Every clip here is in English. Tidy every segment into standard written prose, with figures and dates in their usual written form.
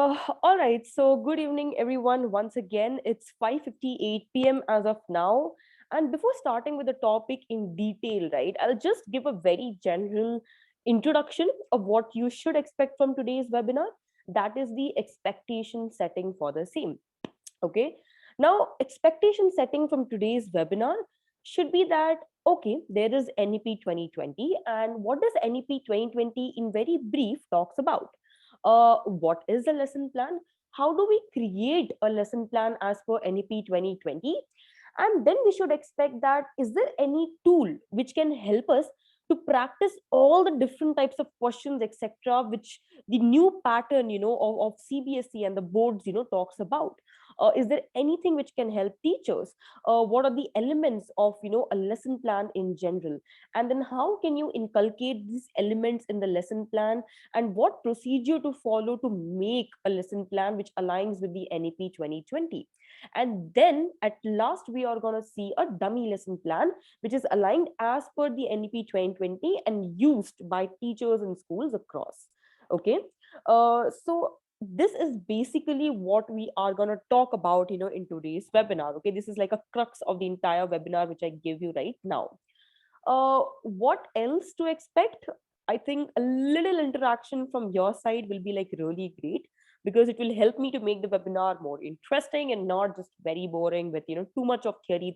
All right, so good evening, everyone. Once again, it's 5:58 p.m. as of now. And before starting with the topic in detail, right, I'll just give a very general introduction of what you should expect from today's webinar. That is the expectation setting for the same. Okay. Now, expectation setting from today's webinar should be that, okay, there is NEP 2020. And what does NEP 2020 in very brief talks about? What is the lesson plan? How do we create a lesson plan as per NEP 2020? And then we should expect that, is there any tool which can help us to practice all the different types of questions, etc., which the new pattern, of CBSE and the boards, talks about? Is there anything which can help teachers? What are the elements of, a lesson plan in general? And then how can you inculcate these elements in the lesson plan? And what procedure to follow to make a lesson plan which aligns with the NEP 2020? And then at last, we are going to see a dummy lesson plan, which is aligned as per the NEP 2020 and used by teachers in schools across. Okay. So this is basically what we are going to talk about, in today's webinar. Okay. This is like a crux of the entire webinar, which I give you right now. What else to expect? I think a little interaction from your side will be like really great, because it will help me to make the webinar more interesting and not just very boring with too much of theory,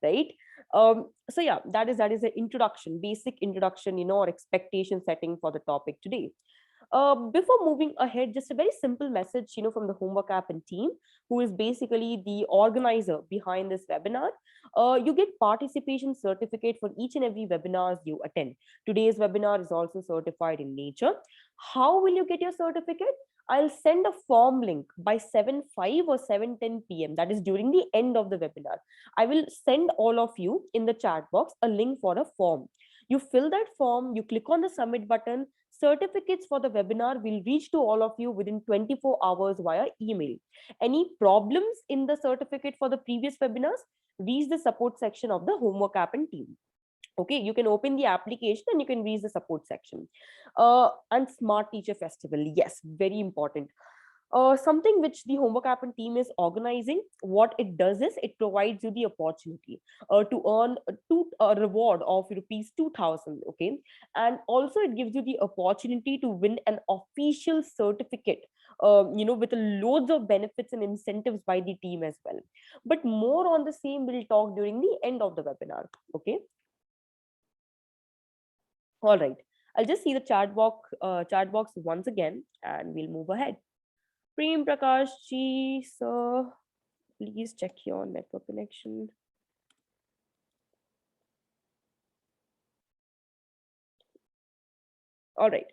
right? So yeah, that is the introduction, basic introduction, or expectation setting for the topic today. Before moving ahead, just a very simple message, from the Homework App and team, who is basically the organizer behind this webinar. You get participation certificate for each and every webinars you attend. Today's webinar is also certified in nature. How will you get your certificate? I'll send a form link by 7:05 or 7:10 p.m. That is during the end of the webinar. I will send all of you in the chat box a link for a form. You fill that form, you click on the submit button. Certificates for the webinar will reach to all of you within 24 hours via email. Any problems in the certificate for the previous webinars, reach the support section of the Homework App and team. Okay, you can open the application and you can reach the support section. And Smart Teacher Festival, yes, very important. Something which the Homework App and team is organizing. What it does is it provides you the opportunity to earn a reward of rupees 2,000. Okay, and also it gives you the opportunity to win an official certificate, with loads of benefits and incentives by the team as well. But more on the same we'll talk during the end of the webinar. Okay. All right. I'll just see the chat box once again, and we'll move ahead. Prem Prakash ji, sir, please check your network connection. All right.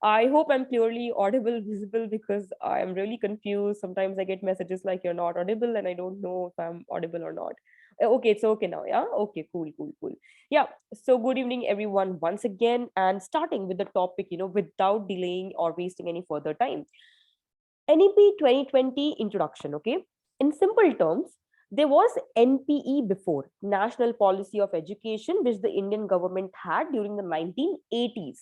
I hope I'm clearly audible, visible, because I am really confused. Sometimes I get messages like you're not audible, and I don't know if I'm audible or not. Okay, it's okay now. Yeah. Okay, cool. Yeah. So good evening, everyone, once again, and starting with the topic, without delaying or wasting any further time. NEP 2020 introduction. Okay. In simple terms, there was NPE before, National Policy of Education, which the Indian government had during the 1980s.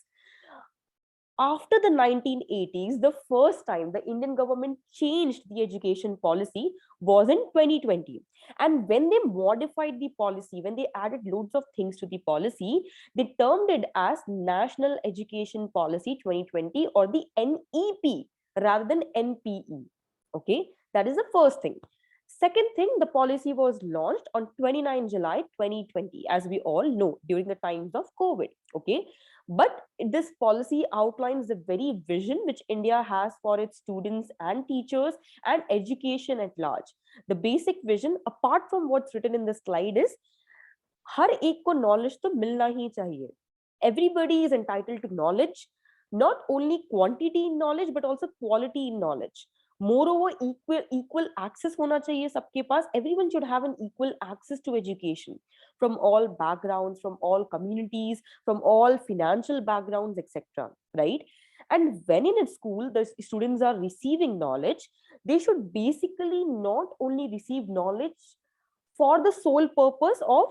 After the 1980s, the first time the Indian government changed the education policy was in 2020. And when they modified the policy, when they added loads of things to the policy, they termed it as National Education Policy 2020, or the NEP, rather than NPE. Okay, that is the first thing. Second thing, the policy was launched on 29 July 2020, as we all know, during the times of COVID. Okay, but this policy outlines the very vision which India has for its students and teachers and education at large. The basic vision, apart from what's written in the slide, is हर एक को knowledge तो मिलना ही चाहिए. Everybody is entitled to knowledge, not only quantity in knowledge but also quality in knowledge. Moreover, equal access होना चाहिए सबके पास. Everyone should have an equal access to education, from all backgrounds, from all communities, from all financial backgrounds, etc. Right? And when in a school the students are receiving knowledge, they should basically not only receive knowledge for the sole purpose of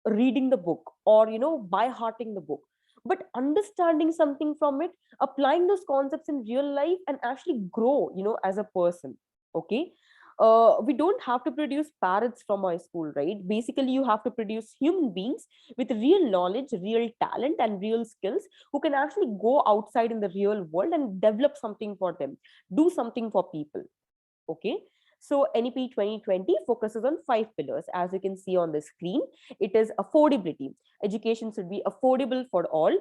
reading the book or by hearting the book, but understanding something from it, applying those concepts in real life, and actually grow, as a person. Okay. We don't have to produce parrots from our school, right? Basically, you have to produce human beings with real knowledge, real talent, and real skills, who can actually go outside in the real world and develop something for them, do something for people. Okay. So NEP 2020 focuses on 5 pillars, as you can see on the screen. It is affordability. Education should be affordable for all.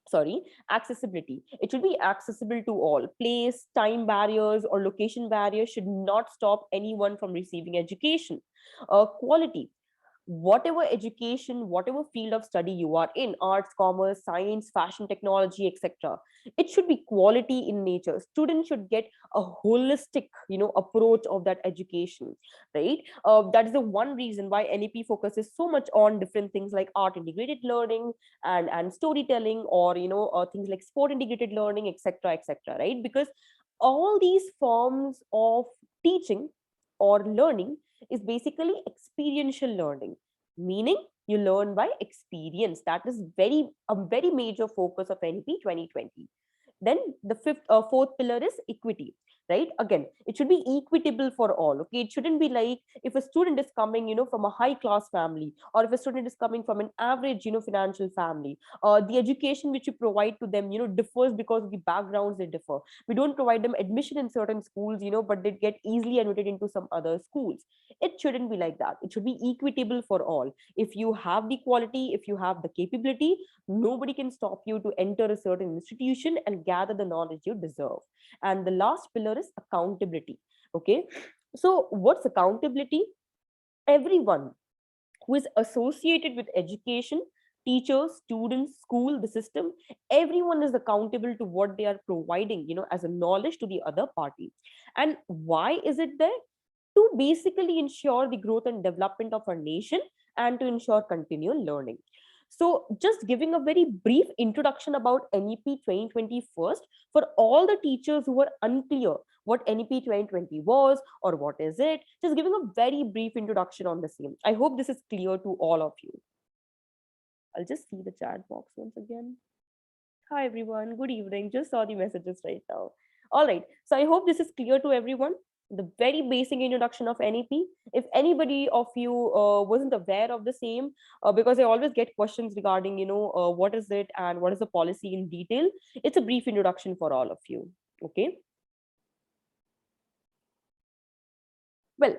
Sorry, accessibility. It should be accessible to all. Place, time barriers, or location barriers should not stop anyone from receiving education. Quality. Whatever education, whatever field of study you are in, arts, commerce, science, fashion, technology, etc., it should be quality in nature. Students should get a holistic, approach of that education, right? That is the one reason why NEP focuses so much on different things like art integrated learning, and storytelling, or things like sport integrated learning, etc., etc., right? Because all these forms of teaching or learning is basically experiential learning, meaning you learn by experience. That is a very major focus of NEP 2020. Then the fourth pillar is equity, right? Again, it should be equitable for all. Okay, it shouldn't be like if a student is coming, from a high class family, or if a student is coming from an average, financial family, the education which you provide to them, differs because of the backgrounds they differ. We don't provide them admission in certain schools, but they get easily admitted into some other schools. It shouldn't be like that. It should be equitable for all. If you have the quality, if you have the capability, nobody can stop you to enter a certain institution and gather the knowledge you deserve. And the last pillar is accountability. Okay. So what's accountability? Everyone who is associated with education, teachers, students, school, the system, everyone is accountable to what they are providing, as a knowledge to the other party. And why is it there? To basically ensure the growth and development of our nation, and to ensure continual learning. So, just giving a very brief introduction about NEP 2020 first, for all the teachers who were unclear what NEP 2020 was or what is it, just giving a very brief introduction on the same. I hope this is clear to all of you. I'll just see the chat box once again. Hi everyone, good evening. Just saw the messages right now. All right, so I hope this is clear to everyone. The very basic introduction of NEP. If anybody of you wasn't aware of the same, because I always get questions regarding, what is it and what is the policy in detail, it's a brief introduction for all of you. Okay. Well,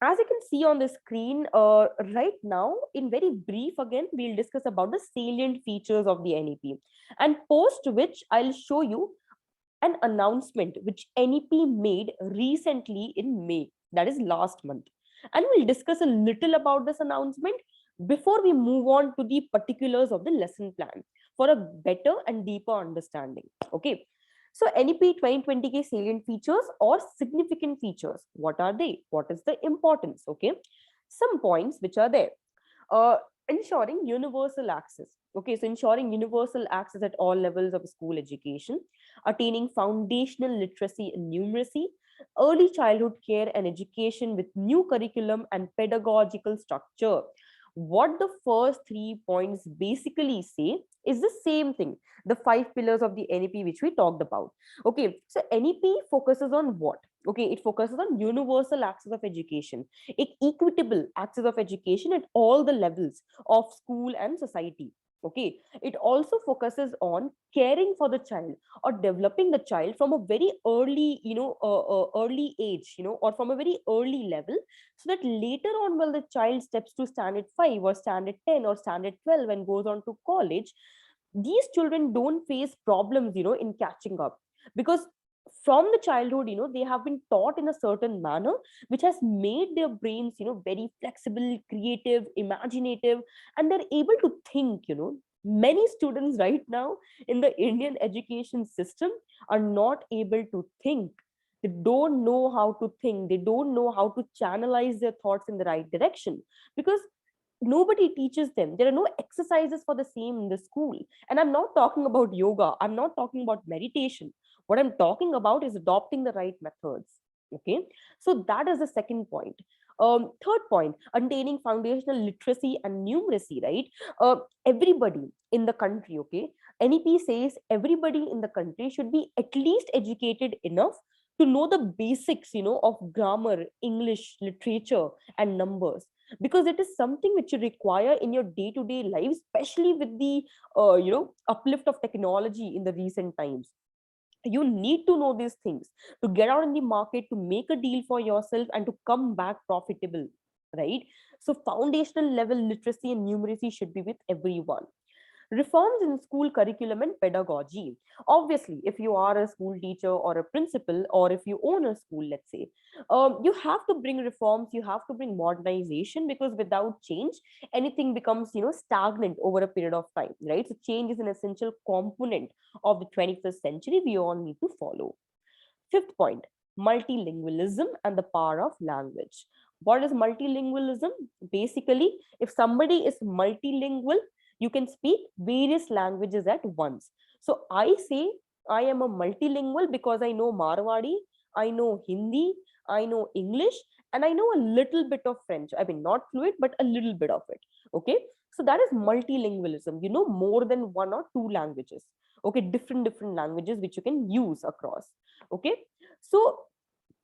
as you can see on the screen right now, in very brief, again, we'll discuss about the salient features of the NEP, and post which I'll show you an announcement which NEP made recently in May, that is last month. And we'll discuss a little about this announcement before we move on to the particulars of the lesson plan for a better and deeper understanding. Okay. So NEP 2020 salient features or significant features. What are they? What is the importance? Okay. Some points which are there. Ensuring universal access. Okay, so ensuring universal access at all levels of school education, attaining foundational literacy and numeracy, early childhood care and education with new curriculum and pedagogical structure. What the first 3 points basically say is the same thing, the 5 pillars of the NEP which we talked about. Okay, so NEP focuses on what? Okay, it focuses on universal access of education, equitable access of education at all the levels of school and society. Okay, it also focuses on caring for the child or developing the child from a very early, early age, or from a very early level, so that later on, when the child steps to standard 5 or standard 10 or standard 12 and goes on to college, these children don't face problems, in catching up, because from the childhood, they have been taught in a certain manner which has made their brains, very flexible, creative, imaginative, and they're able to think. Many students right now in the Indian education system are not able to think. They don't know how to think. They don't know how to channelize their thoughts in the right direction, because nobody teaches them. There are no exercises for the same in the school. And I'm not talking about yoga. I'm not talking about meditation. What I'm talking about is adopting the right methods. Okay, so that is the second point. Third point, attaining foundational literacy and numeracy, right? Everybody in the country, okay, NEP says everybody in the country should be at least educated enough to know the basics, of grammar, English, literature, and numbers, because it is something which you require in your day-to-day life, especially with the uplift of technology in the recent times. You need to know these things to get out in the market, to make a deal for yourself, and to come back profitable, right? So foundational level literacy and numeracy should be with everyone. Reforms in school curriculum and pedagogy. Obviously, if you are a school teacher or a principal, or if you own a school, let's say, you have to bring reforms, you have to bring modernization, because without change, anything becomes, stagnant over a period of time, right? So change is an essential component of the 21st century we all need to follow. Fifth point, multilingualism and the power of language. What is multilingualism? Basically, if somebody is multilingual, you can speak various languages at once. So I say I am a multilingual because I know Marwadi, I know Hindi, I know English, and I know a little bit of French. I mean, not fluent, but a little bit of it. Okay. So that is multilingualism. You know more than one or two languages. Okay, different languages which you can use across. Okay, so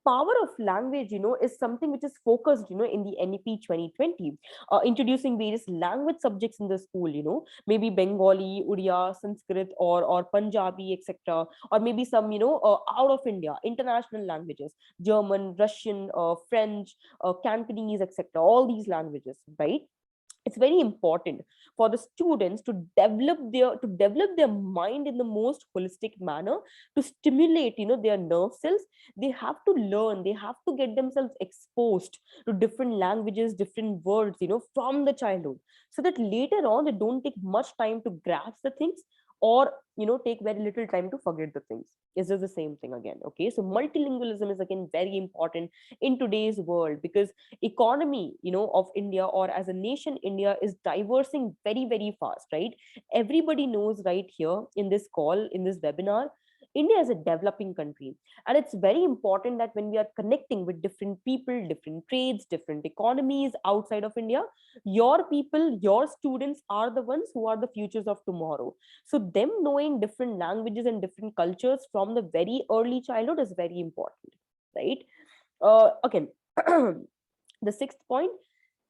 power of language, is something which is focused, in the NEP 2020, introducing various language subjects in the school, maybe Bengali, Uriya, Sanskrit, or Punjabi, etc., or maybe some, out of India, international languages, German, Russian, French, Cantonese, etc., all these languages, right? It's very important for the students to develop their mind in the most holistic manner, to stimulate, their nerve cells. They have to learn, they have to get themselves exposed to different languages, different words, from the childhood, so that later on they don't take much time to grasp the things, or take very little time to forget the things. It's just the same thing again. Okay, so multilingualism is again very important in today's world, because economy, of India, or as a nation India, is diversing very, very fast, right? Everybody knows right here in this call, in this webinar, India is a developing country, and it's very important that when we are connecting with different people, different trades, different economies outside of India, your people, your students are the ones who are the futures of tomorrow. So them knowing different languages and different cultures from the very early childhood is very important, right? Again, the sixth point,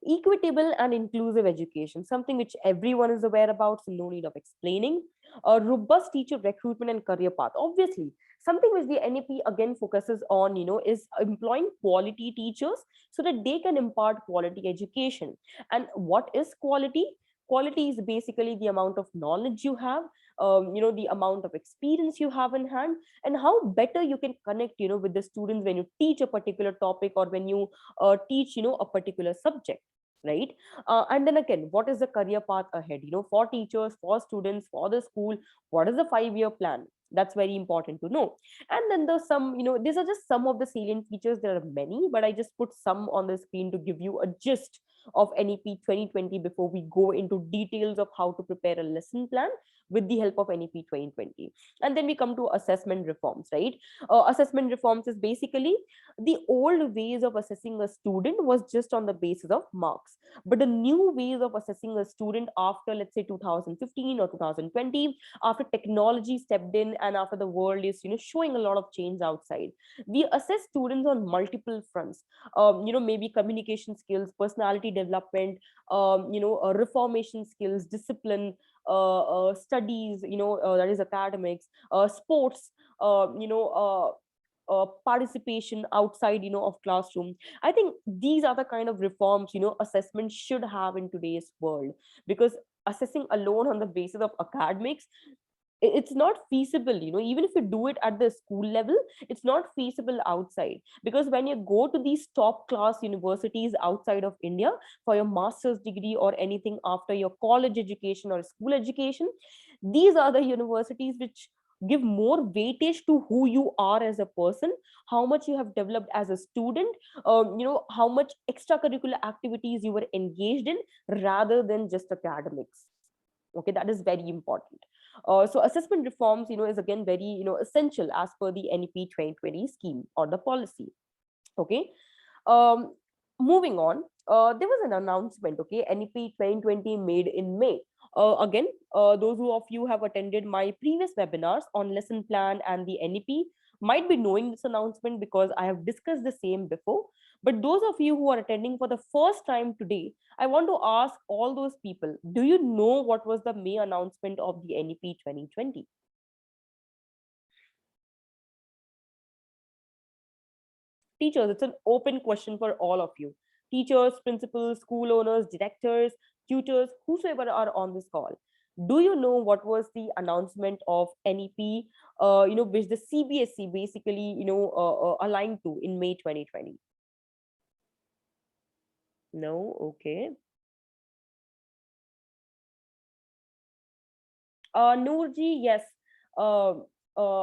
equitable and inclusive education, something which everyone is aware about, so no need of explaining. A robust teacher recruitment and career path, obviously something which the NEP again focuses on, is employing quality teachers so that they can impart quality education. And what is quality? Quality is basically the amount of knowledge you have, the amount of experience you have in hand, and how better you can connect, with the students when you teach a particular topic, or when you teach, a particular subject, right? And then again, what is the career path ahead, for teachers, for students, for the school? What is the 5-year plan? That's very important to know. And then there's some, these are just some of the salient features. There are many, but I just put some on the screen to give you a gist of NEP 2020 before we go into details of how to prepare a lesson plan with the help of NEP 2020. And then we come to assessment reforms, right? Assessment reforms is basically, the old ways of assessing a student was just on the basis of marks, but the new ways of assessing a student after, let's say, 2015 or 2020, after technology stepped in, and after the world is, showing a lot of change outside, we assess students on multiple fronts. Maybe communication skills, personality development, reformation skills, discipline, studies, that is academics, sports, participation outside, of classroom. I think these are the kind of reforms, assessment should have in today's world, because assessing alone on the basis of academics, it's not feasible. Even if you do it at the school level, it's not feasible outside, because when you go to these top class universities outside of India for your master's degree or anything after your college education or school education, these are the universities which give more weightage to who you are as a person, how much you have developed as a student, how much extracurricular activities you were engaged in, rather than just academics. Okay, that is very important. So assessment reforms, is again very, essential as per the NEP 2020 scheme or the policy. Okay. Moving on, there was an announcement, okay, NEP 2020 made in May. Again, those who of you have attended my previous webinars on lesson plan and the NEP might be knowing this announcement because I have discussed the same before. But those of you who are attending for the first time today, I want to ask all those people, do you know what was the May announcement of the NEP 2020? Teachers, it's an open question for all of you. Teachers, principals, school owners, directors, tutors, whosoever are on this call. Do you know what was the announcement of NEP, which the CBSE basically, aligned to in May 2020? No? Okay. Noorji, yes. Uh,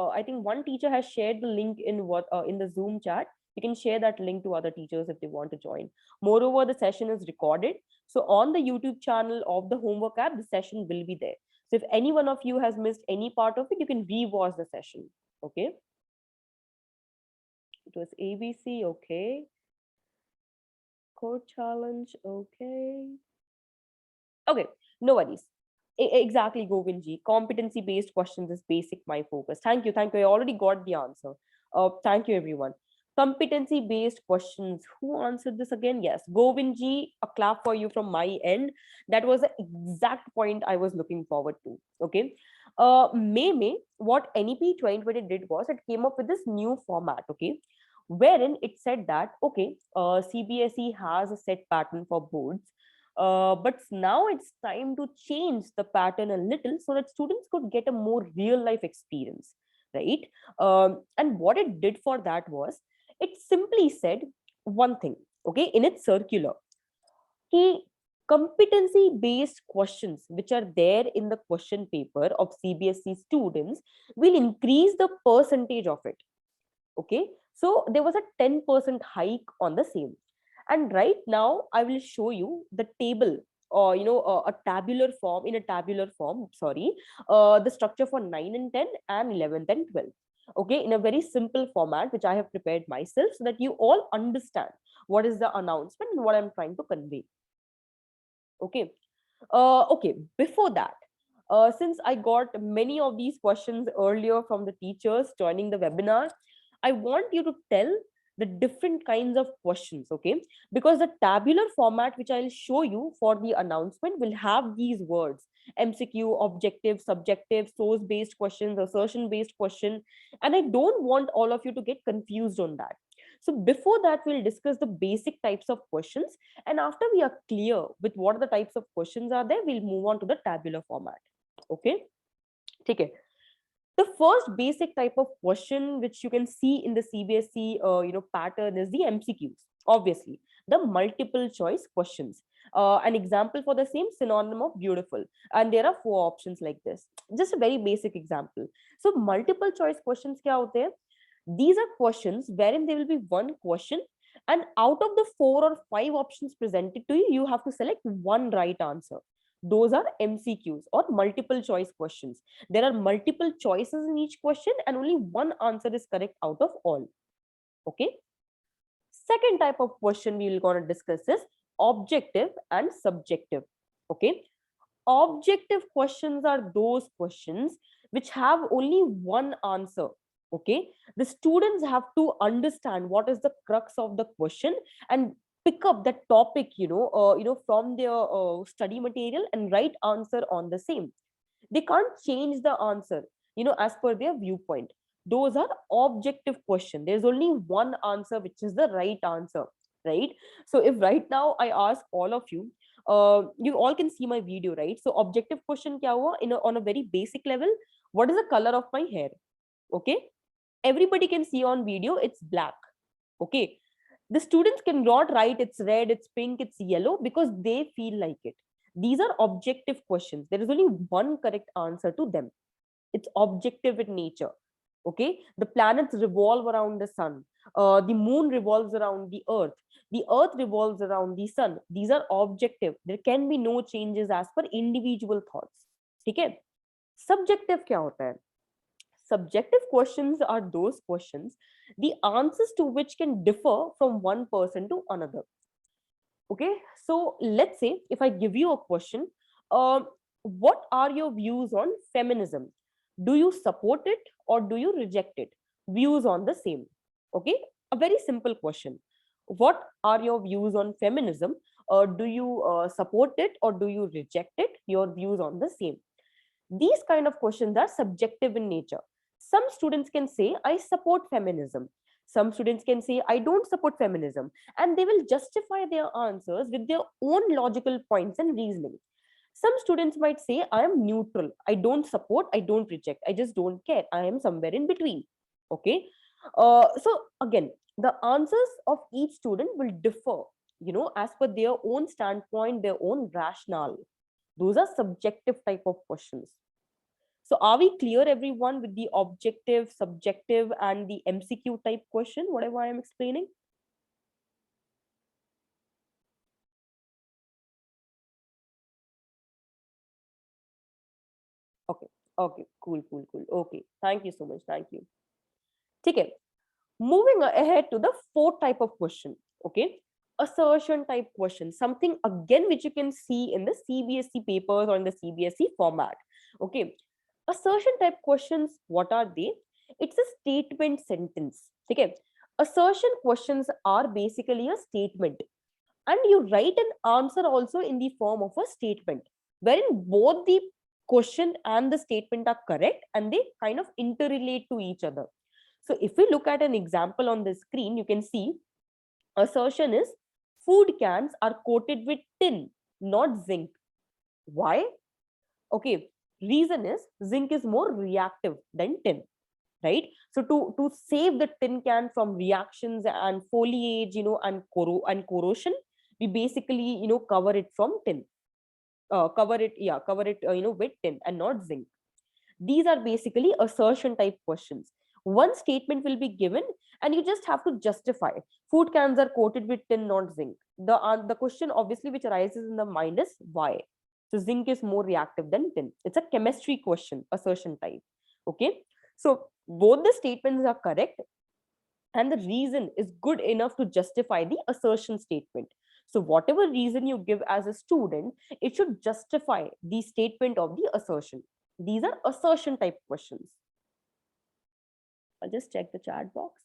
I think one teacher has shared the link in the Zoom chat. You can share that link to other teachers if they want to join. Moreover, the session is recorded. So on the YouTube channel of the homework app, the session will be there. So if any one of you has missed any part of it, you can re-watch the session. Okay. It was ABC. Okay. Code challenge. Okay. Okay, no worries. Exactly, Govindji. Competency based questions is basic my focus. Thank you. Thank you. I already got the answer. Thank you, everyone. Competency based questions. Who answered this again? Yes, Govindji. A clap for you from my end. That was the exact point I was looking forward to. Okay. May, what NEP 2020 did was it came up with this new format. Okay. Wherein it said that, okay, CBSE has a set pattern for boards, but now it's time to change the pattern a little so that students could get a more real life experience, right? And what it did for that was it simply said one thing, okay, in its circular. Key competency based questions which are there in the question paper of CBSE students will increase the percentage of it. Okay, so there was a 10% hike on the same. And right now I will show you the table, or a tabular form, in a tabular form, sorry, the structure for 9 and 10 and 11th and 12th, okay, in a very simple format which I have prepared myself so that you all understand what is the announcement and what I'm trying to convey. Okay. Okay, before that, since I got many of these questions earlier from the teachers joining the webinar, I want you to tell the different kinds of questions, okay? Because the tabular format which I'll show you for the announcement will have these words: MCQ, objective, subjective, source-based questions, assertion-based question, and I don't want all of you to get confused on that. So before that, we'll discuss the basic types of questions, and after we are clear with what are the types of questions are there, we'll move on to the tabular format. Okay. Okay. The first basic type of question which you can see in the CBSE pattern is the MCQs. Obviously, the multiple choice questions. An example for the same: synonym of beautiful, and there are 4 options like this. Just a very basic example. So multiple choice questions kya hote hain? These are questions wherein there will be one question, and out of the 4 or 5 options presented to you, you have to select one right answer. Those are MCQs, or multiple choice questions. There are multiple choices in each question and only one answer is correct out of all. Okay. Second type of question we will going to discuss is objective and subjective. Okay. Objective questions are those questions which have only one answer. Okay, the students have to understand what is the crux of the question and pick up that topic, from their study material and write answer on the same. They can't change the answer, as per their viewpoint. Those are objective question. There's only one answer which is the right answer, right? So if right now I ask all of you, you all can see my video, right? So objective question kya hua, on a very basic level: what is the color of my hair? Okay, everybody can see on video it's black. Okay, the students cannot write it's red, it's pink, it's yellow because they feel like it. These are objective questions. There is only one correct answer to them. It's objective in nature. Okay, the planets revolve around the sun, the moon revolves around the earth revolves around the sun. These are objective. There can be no changes as per individual thoughts. ठीक है. Subjective क्या होता है? Subjective questions are those questions, the answers to which can differ from one person to another. Okay, so let's say if I give you a question, what are your views on feminism? Do you support it or do you reject it? Views on the same. Okay, a very simple question. What are your views on feminism? Do you support it or do you reject it? Your views on the same. These kind of questions are subjective in nature. Some students can say, I support feminism. Some students can say, I don't support feminism. And they will justify their answers with their own logical points and reasoning. Some students might say, I am neutral. I don't support, I don't reject. I just don't care. I am somewhere in between. Okay. So again, the answers of each student will differ, as per their own standpoint, their own rationale. Those are subjective type of questions. So are we clear, everyone, with the objective, subjective, and the MCQ type question, whatever I am explaining? Okay, okay, cool, cool, cool. Okay, thank you so much. Thank you. Okay, moving ahead to the fourth type of question. Okay, assertion type question, something again which you can see in the CBSE papers or in the CBSE format. Okay, assertion type questions, what are they? It's a statement sentence. Okay, assertion questions are basically a statement, and you write an answer also in the form of a statement, wherein both the question and the statement are correct and they kind of interrelate to each other. So if we look at an example on the screen, you can see assertion is food cans are coated with tin, not zinc. Why? Okay, reason is zinc is more reactive than tin, right? So to save the tin can from reactions and foliage, and corrosion, we basically, cover it from tin, cover it, with tin and not zinc. These are basically assertion type questions. One statement will be given and you just have to justify. Food cans are coated with tin, not zinc. The question obviously which arises in the mind is why. So zinc is more reactive than tin. It's a chemistry question, assertion type. Okay. So both the statements are correct and the reason is good enough to justify the assertion statement. So whatever reason you give as a student, it should justify the statement of the assertion. These are assertion type questions. I'll just check the chat box.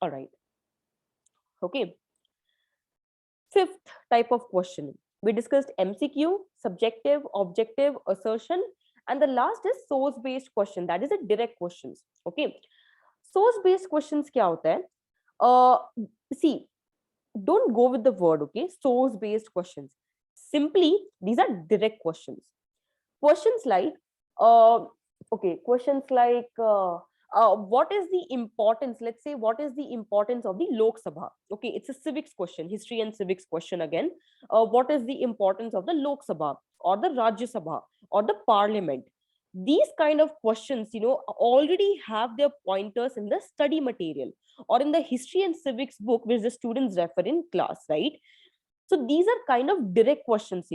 All right. Okay. Fifth type of question. We discussed MCQ, subjective, objective, assertion, and the last is source-based question. That is a direct questions. Okay. Source-based questions kya hota hai? See, don't go with the word, okay? Source-based questions. Simply, these are direct questions. Questions like, uh, questions like, what is the importance? Let's say, what is the importance of the Lok Sabha? Okay, it's a civics question, history and civics question again. What is the importance of the Lok Sabha or the Rajya Sabha or the Parliament? These kind of questions, already have their pointers in the study material or in the history and civics book, which the students refer in class, right? So these are kind of direct questions,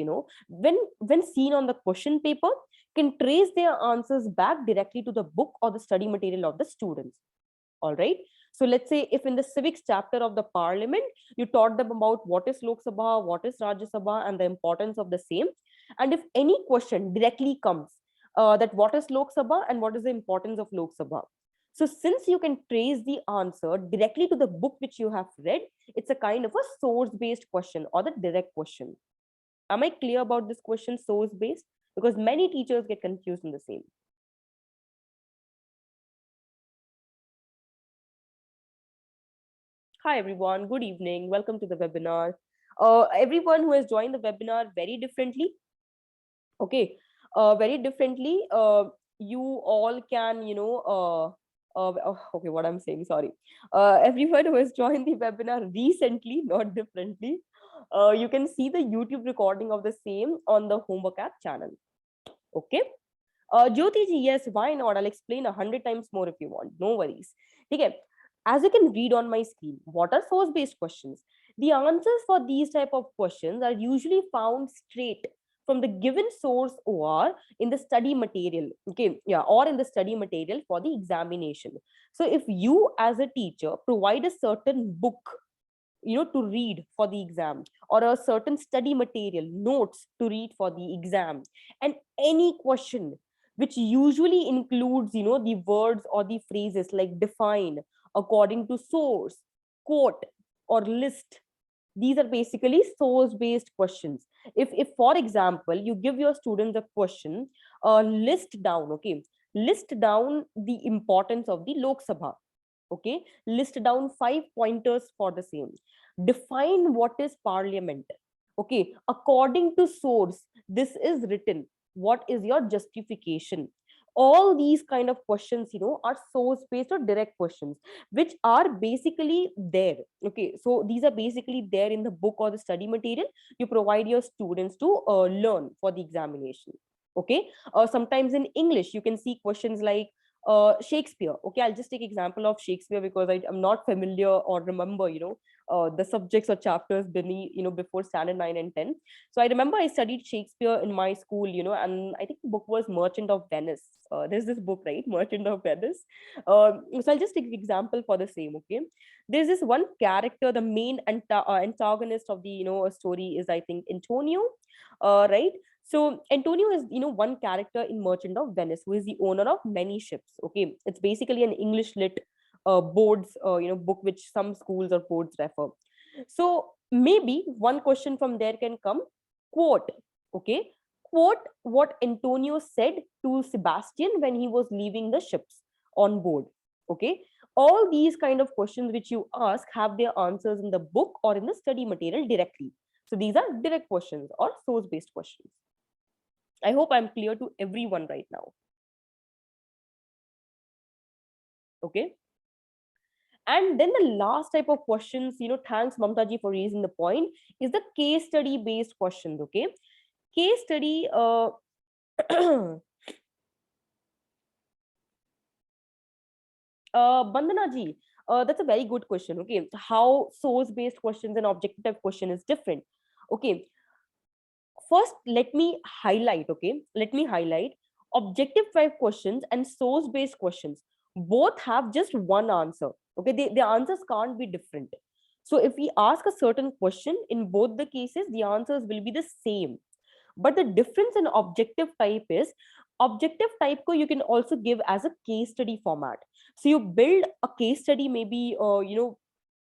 when seen on the question paper, can trace their answers back directly to the book or the study material of the students. All right. So let's say if in the civics chapter of the Parliament, you taught them about what is Lok Sabha, what is Rajya Sabha, and the importance of the same. And if any question directly comes, that what is Lok Sabha and what is the importance of Lok Sabha. So since you can trace the answer directly to the book which you have read, it's a kind of a source-based question or the direct question. Am I clear about this question, source-based? Because many teachers get confused in the same. Hi, everyone. Good evening. Welcome to the webinar. Everyone who has joined the webinar very differently. Okay. Very differently. You all can, okay, what I'm saying, sorry. Everyone who has joined the webinar recently, not differently, you can see the YouTube recording of the same on the Homework app channel. Okay. Jyoti ji, yes, why not? I'll explain 100 times more if you want. No worries. Okay. As you can read on my screen, what are source-based questions? The answers for these type of questions are usually found straight from the given source or in the study material. Okay, yeah, or in the study material for the examination. So if you as a teacher provide a certain book, to read for the exam, or a certain study material notes to read for the exam, and any question which usually includes the words or the phrases like define, according to, source, quote, or list, these are basically source based questions. If for example you give your students a question, list down, okay, list down the importance of the Lok Sabha, okay, list down 5 pointers for the same, define what is parliament, okay, according to source this is written, what is your justification. All these kind of questions are source based or direct questions, which are basically there. Okay, so these are basically there in the book or the study material you provide your students to learn for the examination. Okay, sometimes in English you can see questions like Shakespeare. Okay, I'll just take example of Shakespeare because I'm not familiar or remember, the subjects or chapters beneath, before standard 9 and 10. So I remember I studied Shakespeare in my school, and I think the book was Merchant of Venice. There's this book, right? Merchant of Venice. So I'll just take the example for the same. Okay, there's this one character, the main antagonist of the story is, I think, Antonio, right? So Antonio is, one character in Merchant of Venice who is the owner of many ships. Okay, it's basically an English lit boards, book which some schools or boards refer. So maybe one question from there can come, quote, okay, quote what Antonio said to Sebastian when he was leaving the ships on board. Okay, all these kind of questions which you ask have their answers in the book or in the study material directly. So these are direct questions or source based questions. I hope I'm clear to everyone right now. Okay. And then the last type of questions, thanks Mamtaji for raising the point, is the case study based questions. Okay. Case study, Bandana ji, that's a very good question. Okay. How source based questions and objective type question is different. Okay. First, let me highlight, okay? Let me highlight objective type questions and source based questions. Both have just one answer. Okay, the answers can't be different. So if we ask a certain question in both the cases, the answers will be the same. But the difference in objective type is, objective type ko you can also give as a case study format. So you build a case study, maybe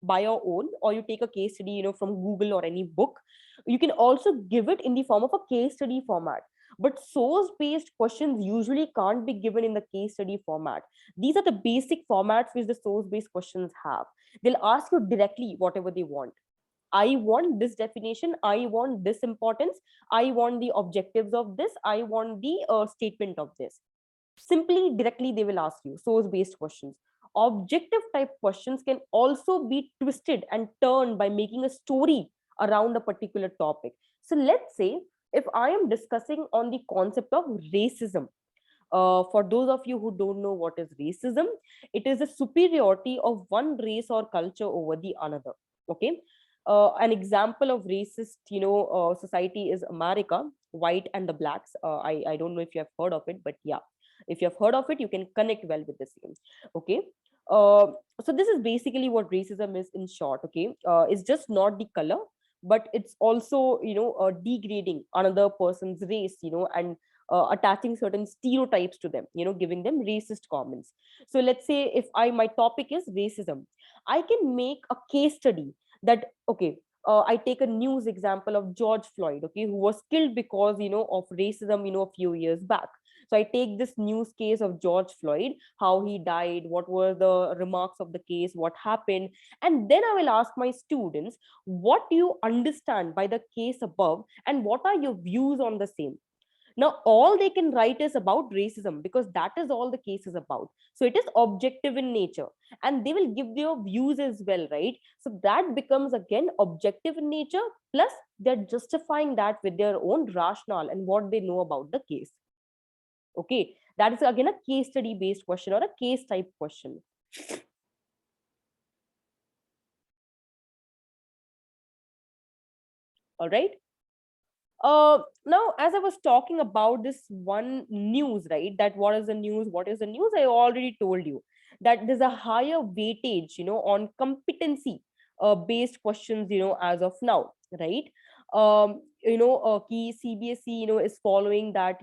by your own, or you take a case study from Google or any book. You can also give it in the form of a case study format, but source based questions usually can't be given in the case study format. These are the basic formats which the source based questions have. They'll ask you directly whatever they want. I want this definition, I want this importance, I want the objectives of this, I want the statement of this. Simply directly they will ask you source based questions. Objective type questions can also be twisted and turned by making a story around a particular topic. So let's say if I am discussing on the concept of racism, for those of you who don't know what is racism, it is the superiority of one race or culture over the another. Okay, an example of racist society is America, white and the blacks. I don't know if you have heard of it, but yeah, if you have heard of it you can connect well with the same. Okay, uh, so this is basically what racism is in short. Okay, it's just not the color, but it's also degrading another person's race, and attaching certain stereotypes to them, giving them racist comments. So let's say if my topic is racism, I can make a case study that, okay, I take a news example of George Floyd, okay, who was killed because of racism a few years back. So I take this news case of George Floyd, how he died, what were the remarks of the case, what happened, and then I will ask my students, what do you understand by the case above and what are your views on the same. Now, all they can write is about racism because that is all the case is about. So it is objective in nature and they will give their views as well, right? So that becomes again objective in nature, plus they're justifying that with their own rationale and what they know about the case. Okay, that is again a case study based question or a case type question. All right. Now, as I was talking about this one news, right? That what is the news? What is the news? I already told you that there's a higher weightage, on competency based questions, as of now, right? Key CBSE, is following that,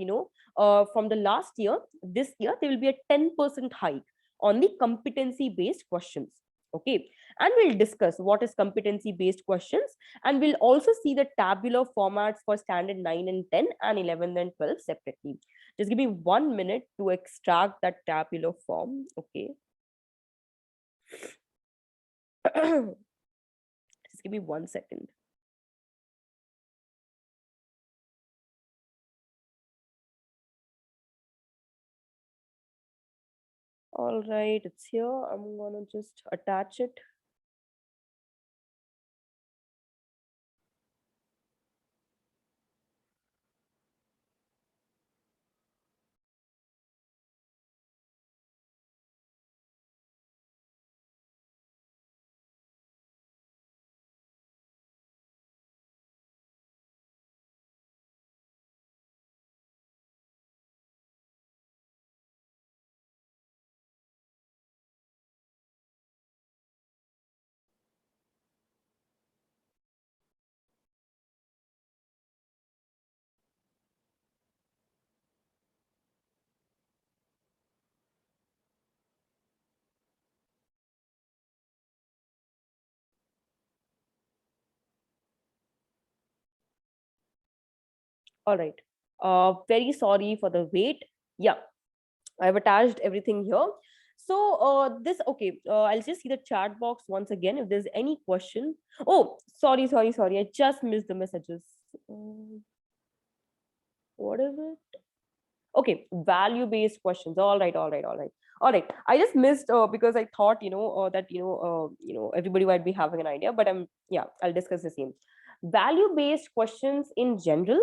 from the last year, this year, there will be a 10% hike on the competency based questions. Okay. And we'll discuss what is competency based questions, and we'll also see the tabular formats for standard 9 and 10 and 11 and 12 separately. Just give me 1 minute to extract that tabular form. Okay. Just give me 1 second. All right, it's here. I'm gonna just attach it. All right. Very sorry for the wait. Yeah, I've attached everything here. So okay, I'll just see the chat box once again if there's any question. Oh, sorry. I just missed the messages. What is it? Okay, value based questions. All right. I just missed because I thought that everybody might be having an idea, but I'll discuss the same. Value based questions in general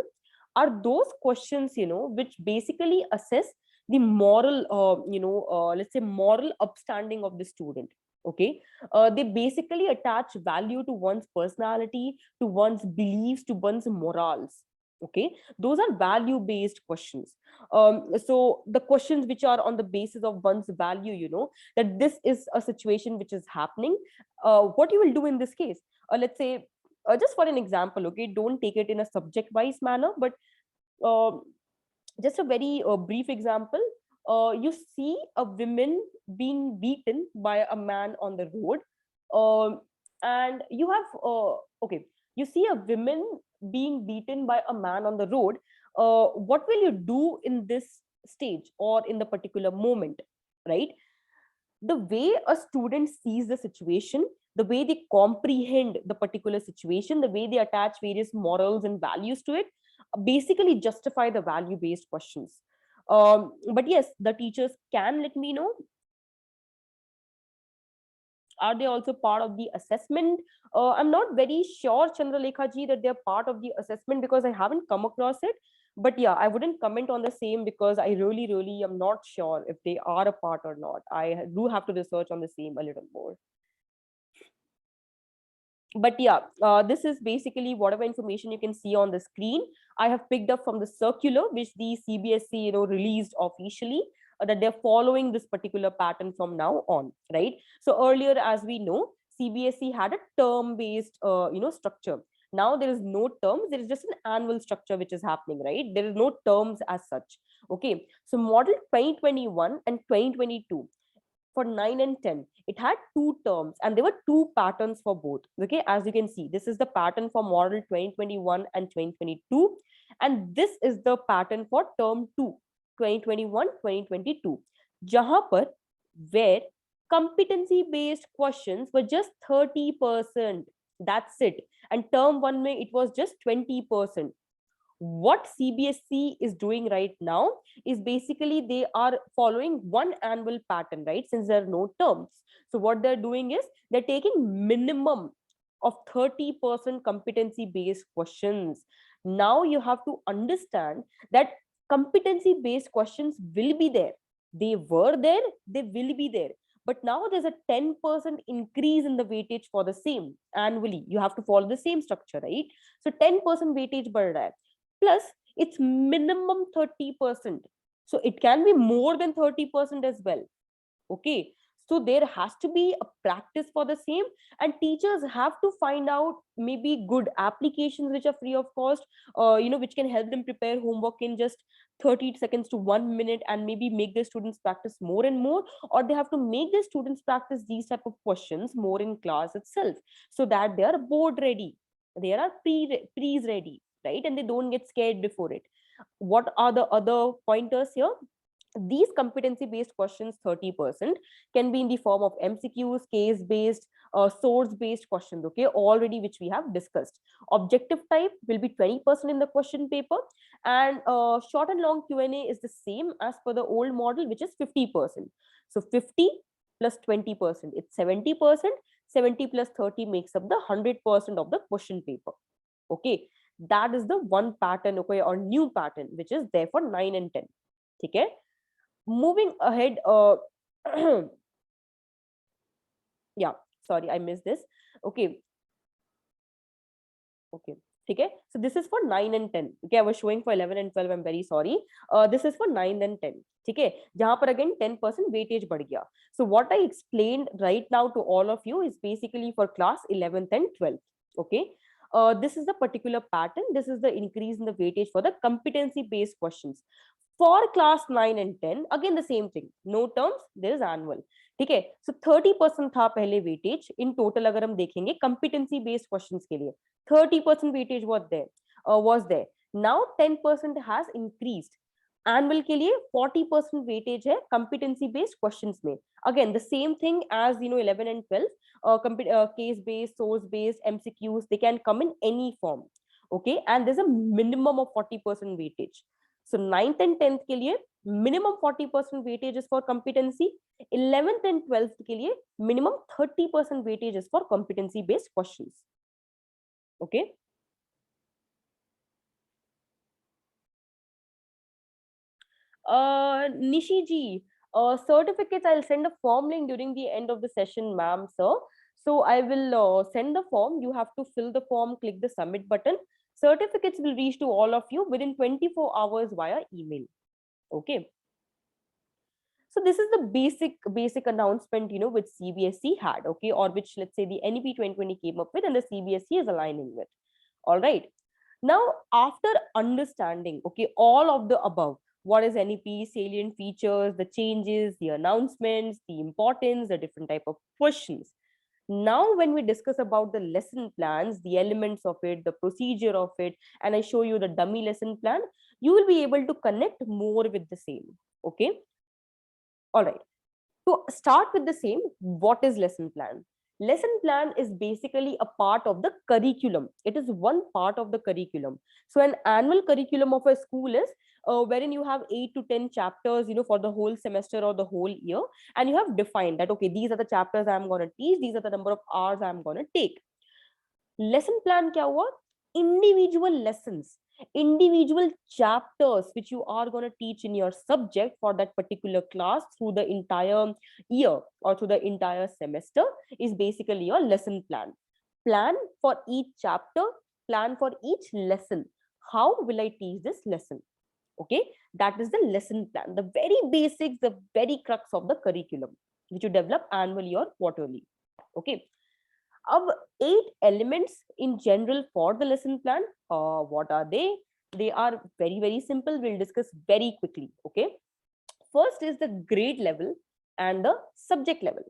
are those questions which basically assess the moral let's say moral upstanding of the student. Okay. They basically attach value to one's personality, to one's beliefs, to one's morals. Okay, those are value based questions. So the questions which are on the basis of one's value, that this is a situation which is happening, what you will do in this case. Let's say, just for an example, okay, don't take it in a subject wise manner, but uh, just a very brief example. You see a woman being beaten by a man on the road, um, and you have okay, you see a woman being beaten by a man on the road. What will you do in this stage or in the particular moment, right? The way a student sees the situation, the way they comprehend the particular situation, the way they attach various morals and values to it, basically justify the value based questions. But yes, the teachers can let me know, are they also part of the assessment? I'm not very sure, Chandralekha ji, that they're part of the assessment because I haven't come across it. But yeah, I wouldn't comment on the same because I really am not sure if they are a part or not. I do have to research on the same a little more. But yeah, this is basically whatever information you can see on the screen. I have picked up from the circular which the CBSE released officially, that they're following this particular pattern from now on, right? So earlier, as we know, CBSE had a term based structure. Now there is no terms, there is just an annual structure which is happening, right? There is no terms as such. Okay, so model 2021 and 2022, for 9 and 10, it had two terms and there were two patterns for both. Okay, as you can see, this is the pattern for model 2021 and 2022, and this is the pattern for term 2, 2021 2022, jahan par, where competency based questions were just 30%. That's it. And term 1 mein it was just 20%. What CBSE is doing right now is basically they are following one annual pattern, right? Since there are no terms. So what they're doing is they're taking minimum of 30% competency based questions. Now you have to understand that competency based questions will be there. They were there, they will be there. But now there's a 10% increase in the weightage for the same annually. You have to follow the same structure, right? So 10% weightage बढ़ रहा है. plus it's minimum 30%. So it can be more than 30% as well. Okay, so there has to be a practice for the same, and teachers have to find out maybe good applications which are free of cost, which can help them prepare homework in just 30 seconds to 1 minute, and maybe make their students practice more and more, or they have to make their students practice these type of questions more in class itself, so that they are board ready, they are pre's ready, right, and they don't get scared before it. What are the other pointers here? These competency based questions, 30%, can be in the form of MCQs, case based, source based questions, okay, already which we have discussed. Objective type will be 20% in the question paper, and short and long Q&A is the same as per the old model, which is 50%. So 50 plus 20%, it's 70%. 70 plus 30 makes up the 100% of the question paper. Okay, that is the one pattern, okay, or new pattern which is there for 9 and 10. Okay, moving ahead, yeah, sorry, I missed this. Okay, okay, okay, so this is for 9 and 10. Okay, I was showing for 11 and 12, I'm very sorry. This is for 9 and 10. Okay, jahan par again 10% weightage बढ़ गया. So what I explained right now to all of you is basically for class 11th and 12th. Okay, this is the particular pattern. This is the increase in the weightage for the competency based questions. For class 9 and 10, again the same thing, no terms, there is annual. ठीक है, so 30% था पहले weightage. In total अगर हम देखेंगे competency based questions के लिए 30% weightage was there. Now 10% has increased. Annual के लिए 40% weightage है competency based questions में. Again the same thing as 11 and 12, case based, source based, MCQs, they can come in any form. Okay, and there's a minimum of 40% weightage. So 9th and 10th के लिए minimum 40% weightage is for competency. 11th and 12th के लिए minimum 30% weightage is for competency based questions. Okay. Nishi ji, certificates, I'll send a form link during the end of the session, ma'am, sir. So I will send the form. You have to fill the form, click the submit button. Certificates will reach to all of you within 24 hours via email. Okay. So this is the basic announcement, which CBSE had, okay, or which, let's say, the NEP 2020 came up with and the CBSE is aligning with. All right. Now, after understanding, okay, all of the above, what is NEP, salient features, the changes, the announcements, the importance, the different type of questions. Now, when we discuss about the lesson plans, the elements of it, the procedure of it, and I show you the dummy lesson plan, you will be able to connect more with the same. Okay. All right. To start with the same, what is lesson plan? Lesson plan is basically a part of the curriculum. It is one part of the curriculum. So an annual curriculum of a school is wherein you have 8 to 10 chapters, for the whole semester or the whole year. And you have defined that, okay, these are the chapters I'm going to teach. These are the number of hours I'm going to take. Lesson plan kya hua? Individual lessons, individual chapters which you are going to teach in your subject for that particular class through the entire year or through the entire semester is basically your lesson plan. Plan for each chapter, plan for each lesson. How will I teach this lesson? Okay, that is the lesson plan, the very basics, the very crux of the curriculum which you develop annually or quarterly. Okay. Of 8 elements in general for the lesson plan, what are they? They are very, very simple. We'll discuss very quickly. Okay. First is the grade level and the subject level.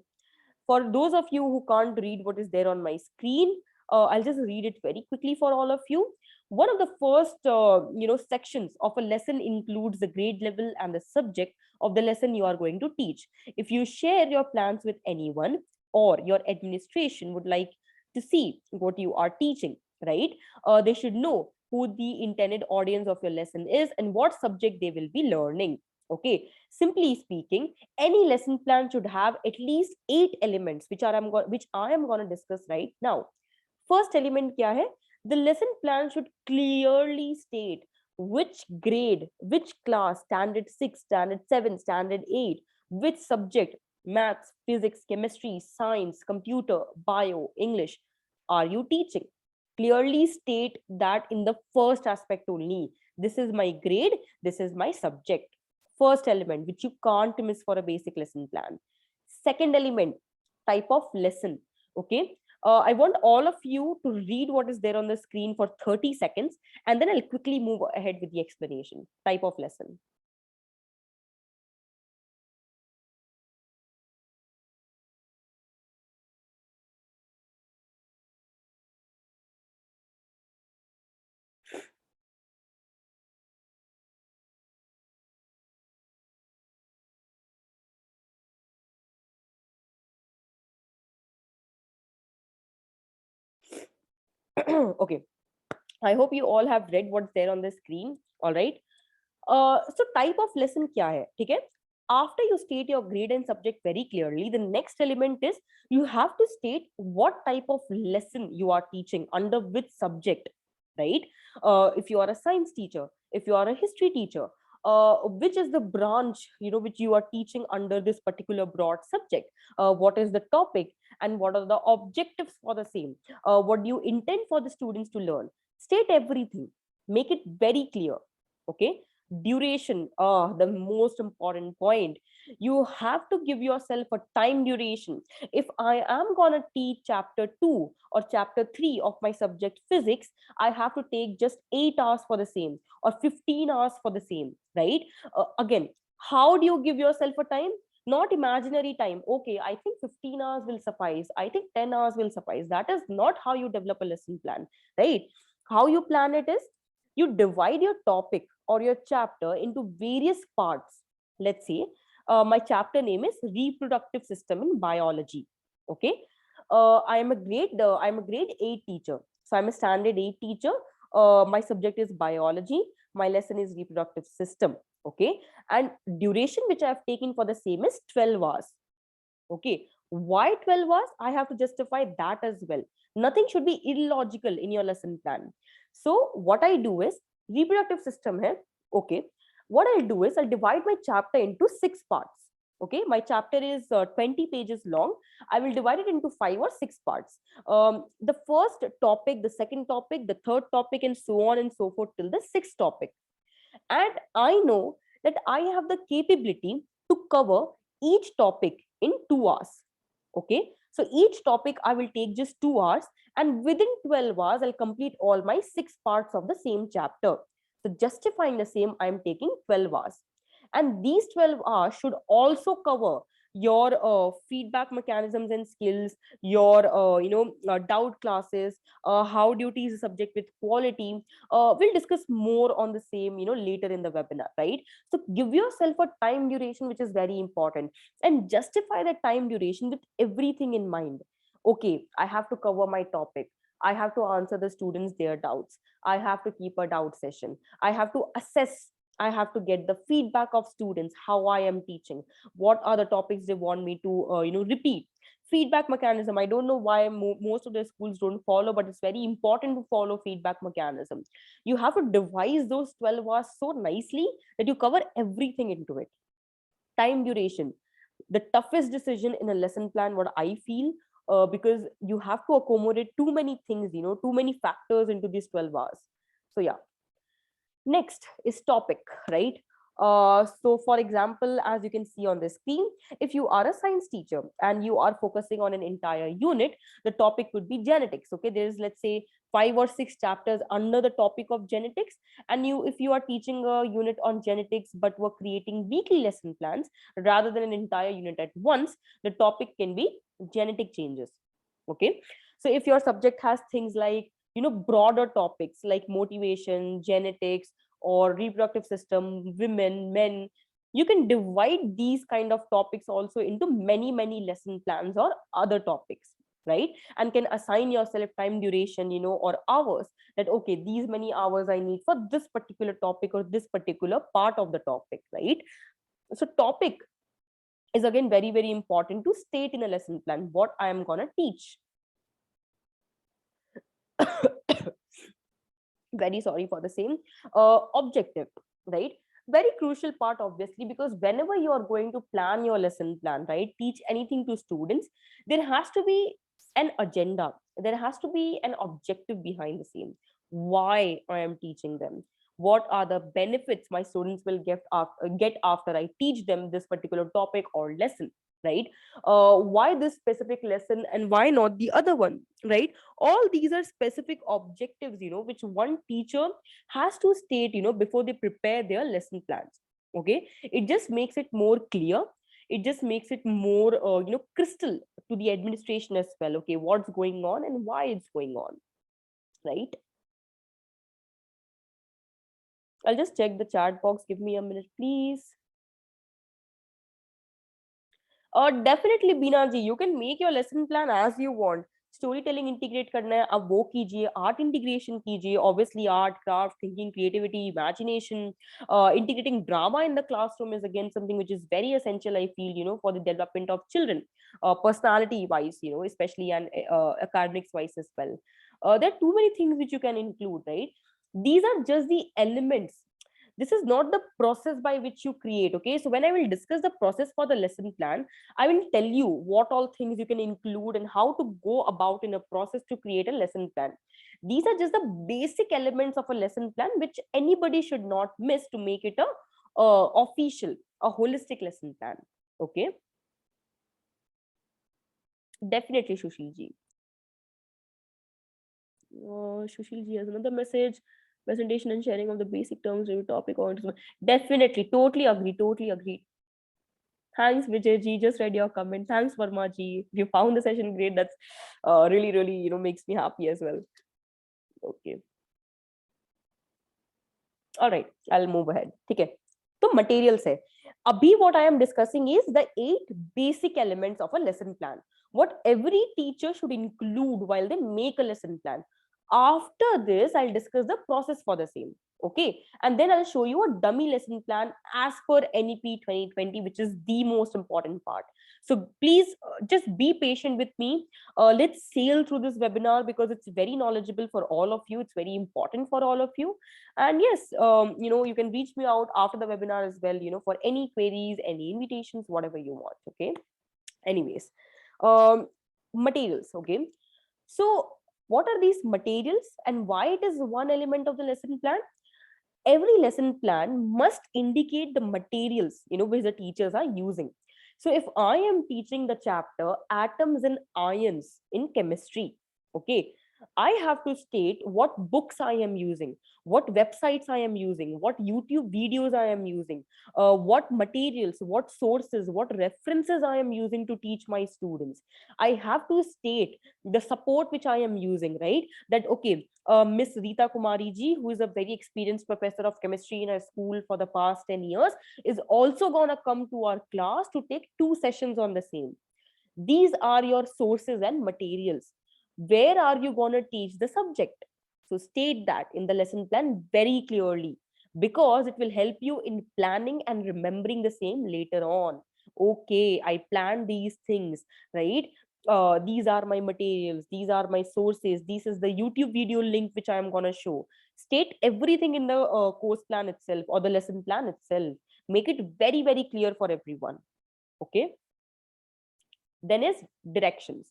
For those of you who can't read what is there on my screen, I'll just read it very quickly for all of you. One of the first, sections of a lesson includes the grade level and the subject of the lesson you are going to teach. If you share your plans with anyone, or your administration would like to see what you are teaching, right? They should know who the intended audience of your lesson is and what subject they will be learning. Okay, simply speaking, any lesson plan should have at least 8 elements, which I am going to discuss right now. First element kya hai? The lesson plan should clearly state which grade, which class, standard 6, standard 7, standard 8, which subject, maths, physics, chemistry, science, computer, bio, English, are you teaching? Clearly state that in the first aspect only. This is my grade. This is my subject. First element, which you can't miss for a basic lesson plan. Second element, type of lesson. Okay. I want all of you to read what is there on the screen for 30 seconds, and then I'll quickly move ahead with the explanation. Type of lesson. Okay. I hope you all have read what's there on the screen. All right. So type of lesson क्या है, ठीक है? After you state your grade and subject very clearly, the next element is you have to state what type of lesson you are teaching under which subject, right? If you are a science teacher, if you are a history teacher, which is the branch, which you are teaching under this particular broad subject? What is the topic and what are the objectives for the same? What do you intend for the students to learn? State everything, make it very clear. Okay. Duration, the most important point. You have to give yourself a time duration. If I am gonna teach chapter 2 or chapter 3 of my subject physics, I have to take just 8 hours for the same, or 15 hours for the same, right? Again, how do you give yourself a time? Not imaginary time. Okay, I think 15 hours will suffice, I think 10 hours will suffice. That is not how you develop a lesson plan, right? How you plan it is, you divide your topic or your chapter into various parts. Let's say my chapter name is Reproductive System in Biology. Okay. I'm a grade 8 teacher. So I'm a standard 8 teacher. My subject is biology. My lesson is reproductive system. Okay. And duration which I have taken for the same is 12 hours. Okay. Why 12 hours? I have to justify that as well. Nothing should be illogical in your lesson plan. So what I do is, reproductive system hai. Okay. What I'll do is I'll divide my chapter into 6 parts. Okay. My chapter is 20 pages long. I will divide it into 5 or 6 parts. The first topic, the second topic, the third topic, and so on and so forth till the sixth topic. And I know that I have the capability to cover each topic in 2 hours. Okay. So each topic I will take just 2 hours, and within 12 hours, I'll complete all my 6 parts of the same chapter. So justifying the same, I'm taking 12 hours. And these 12 hours should also cover your feedback mechanisms and skills, your doubt classes, how do you teach the subject with quality. We'll discuss more on the same later in the webinar, right? So give yourself a time duration which is very important, and justify the time duration with everything in mind. Okay, I have to cover my topic, I have to answer the students their doubts, I have to keep a doubt session, I have to assess, I have to get the feedback of students, how I am teaching, what are the topics they want me to repeat. Feedback mechanism, I don't know why most of the schools don't follow, but it's very important to follow feedback mechanism. You have to devise those 12 hours so nicely that you cover everything into it. Time duration, the toughest decision in a lesson plan, what I feel, because you have to accommodate too many things, too many factors into these 12 hours. So yeah. Next is topic, right? So for example, as you can see on the screen, if you are a science teacher and you are focusing on an entire unit, the topic would be genetics. Okay, there's, let's say, 5 or 6 chapters under the topic of genetics, and if you are teaching a unit on genetics but were creating weekly lesson plans rather than an entire unit at once, the topic can be genetic changes. Okay, so if your subject has things like broader topics like motivation, genetics, or reproductive system, women, men, you can divide these kind of topics also into many lesson plans or other topics, right? And can assign yourself time duration, or hours, that okay, these many hours I need for this particular topic or this particular part of the topic, right? So topic is again very important to state in a lesson plan, what I am gonna teach. Very sorry for the same. Objective, right? Very crucial part, obviously, because whenever you are going to plan your lesson plan, right, teach anything to students, there has to be an agenda, there has to be an objective behind the same. Why I am teaching them, what are the benefits my students will get after I teach them this particular topic or lesson, right? Why this specific lesson and why not the other one, right? All these are specific objectives, which one teacher has to state, before they prepare their lesson plans. Okay, it just makes it more clear. It just makes it more crystal to the administration as well. Okay, what's going on and why it's going on, right? I'll just check the chat box. Give me a minute, please. Definitely, Beena ji, you can make your lesson plan as you want. Storytelling integrate करना है, अब वो कीजिए. Art integration कीजिए. Obviously, art, craft, thinking, creativity, imagination. Integrating drama in the classroom is again something which is very essential, I feel, for the development of children, personality-wise, especially, and academics-wise as well. There are too many things which you can include, right? These are just the elements. This is not the process by which you create. Okay, so when I will discuss the process for the lesson plan, I will tell you what all things you can include and how to go about in a process to create a lesson plan. These are just the basic elements of a lesson plan which anybody should not miss to make it a official, a holistic lesson plan. Okay, definitely, Sushil ji. Sushil ji has another message. Presentation and sharing of the basic terms of the topic. Definitely, totally agree, totally agree. Thanks, Vijay ji. Just read your comment. Thanks, Verma ji. You found the session great. That's really, really, makes me happy as well. Okay. All right. I'll move ahead. Okay. So materials hai. Abhi what I am discussing is the 8 basic elements of a lesson plan. What every teacher should include while they make a lesson plan. After this, I'll discuss the process for the same. Okay, and then I'll show you a dummy lesson plan as per NEP 2020, which is the most important part. So please just be patient with me. Let's sail through this webinar because it's very knowledgeable for all of you. It's very important for all of you. And yes, you can reach me out after the webinar as well, for any queries, any invitations, whatever you want. Okay. Anyways, materials. Okay. So what are these materials and why it is one element of the lesson plan? Every lesson plan must indicate the materials, which the teachers are using. So if I am teaching the chapter atoms and ions in chemistry, okay, I have to state what books I am using, what websites I am using, what YouTube videos I am using, what materials, what sources, what references I am using to teach my students. I have to state the support which I am using, right? That, okay, Miss Rita Kumari ji, who is a very experienced professor of chemistry in our school for the past 10 years, is also going to come to our class to take 2 sessions on the same. These are your sources and materials. Where are you going to teach the subject? So state that in the lesson plan very clearly, because it will help you in planning and remembering the same later on. Okay, I planned these things, right? These are my materials, these are my sources, this is the YouTube video link which I am going to show. State everything in the course plan itself or the lesson plan itself. Make it very, very clear for everyone. Okay. Then is directions.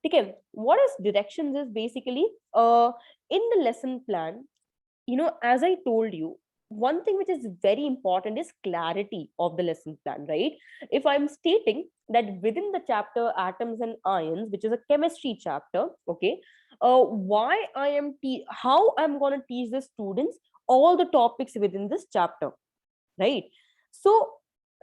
Okay, what is directions is basically in the lesson plan, as I told you, one thing which is very important is clarity of the lesson plan, right? If I'm stating that within the chapter atoms and ions, which is a chemistry chapter, okay, why I am how I'm going to teach the students all the topics within this chapter, right? So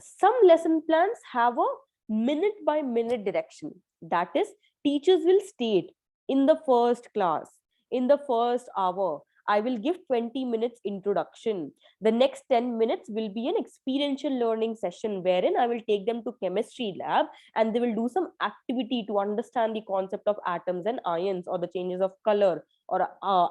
some lesson plans have a minute by minute direction. That is, teachers will state in the first class, in the first hour, I will give 20 minutes introduction. The next 10 minutes will be an experiential learning session wherein I will take them to chemistry lab and they will do some activity to understand the concept of atoms and ions or the changes of color or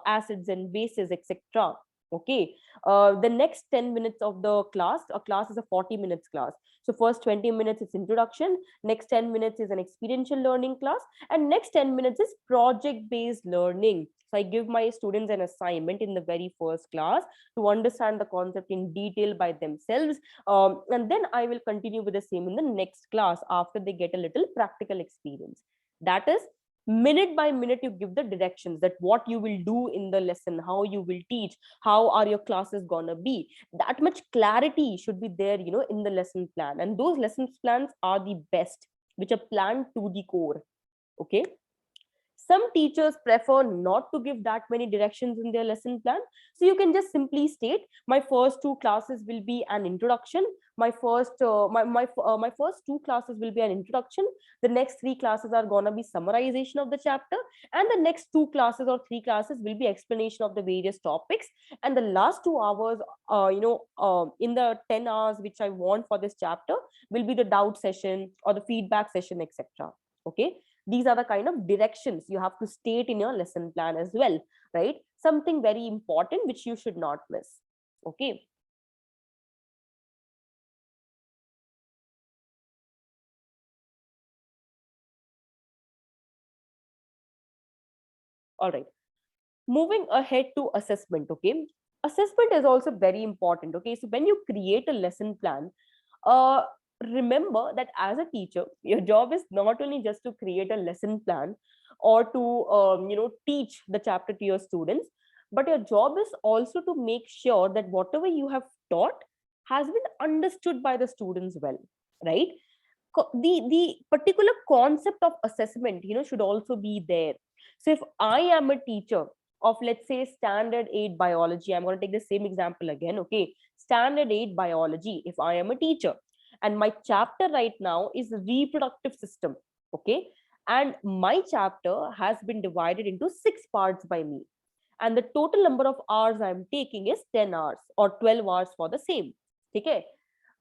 acids and bases, etc. Okay, the next 10 minutes of the class, a class is a 40 minutes class. So first 20 minutes is introduction, next 10 minutes is an experiential learning class, and next 10 minutes is project based learning. So I give my students an assignment in the very first class to understand the concept in detail by themselves, and then I will continue with the same in the next class after they get a little practical experience. That is Minute by minute you give the directions that what you will do in the lesson, how you will teach, how are your classes gonna be. That much clarity should be there, in the lesson plan, and those lesson plans are the best, which are planned to the core. Okay. Some teachers prefer not to give that many directions in their lesson plan. So you can just simply state, my first two classes will be an introduction. My first two classes will be an introduction. The next three classes are going to be summarization of the chapter. And the next two classes or three classes will be explanation of the various topics. And the last 2 hours, in the 10 hours which I want for this chapter, will be the doubt session or the feedback session, etc. Okay. These are the kind of directions you have to state in your lesson plan as well, right? Something very important which you should not miss. Okay. All right. Moving ahead to assessment. Okay. Assessment is also very important. Okay. So when you create a lesson plan, uh, remember that as a teacher, your job is not only just to create a lesson plan or to teach the chapter to your students, but your job is also to make sure that whatever you have taught has been understood by the students well, right? The particular concept of assessment, should also be there. So if I am a teacher of, let's say, standard 8 biology, I'm going to take the same example again. Okay. Standard 8 biology, if I am a teacher and my chapter right now is reproductive system. Okay. And my chapter has been divided into 6 parts by me, and the total number of hours I'm taking is 10 hours or 12 hours for the same. Okay.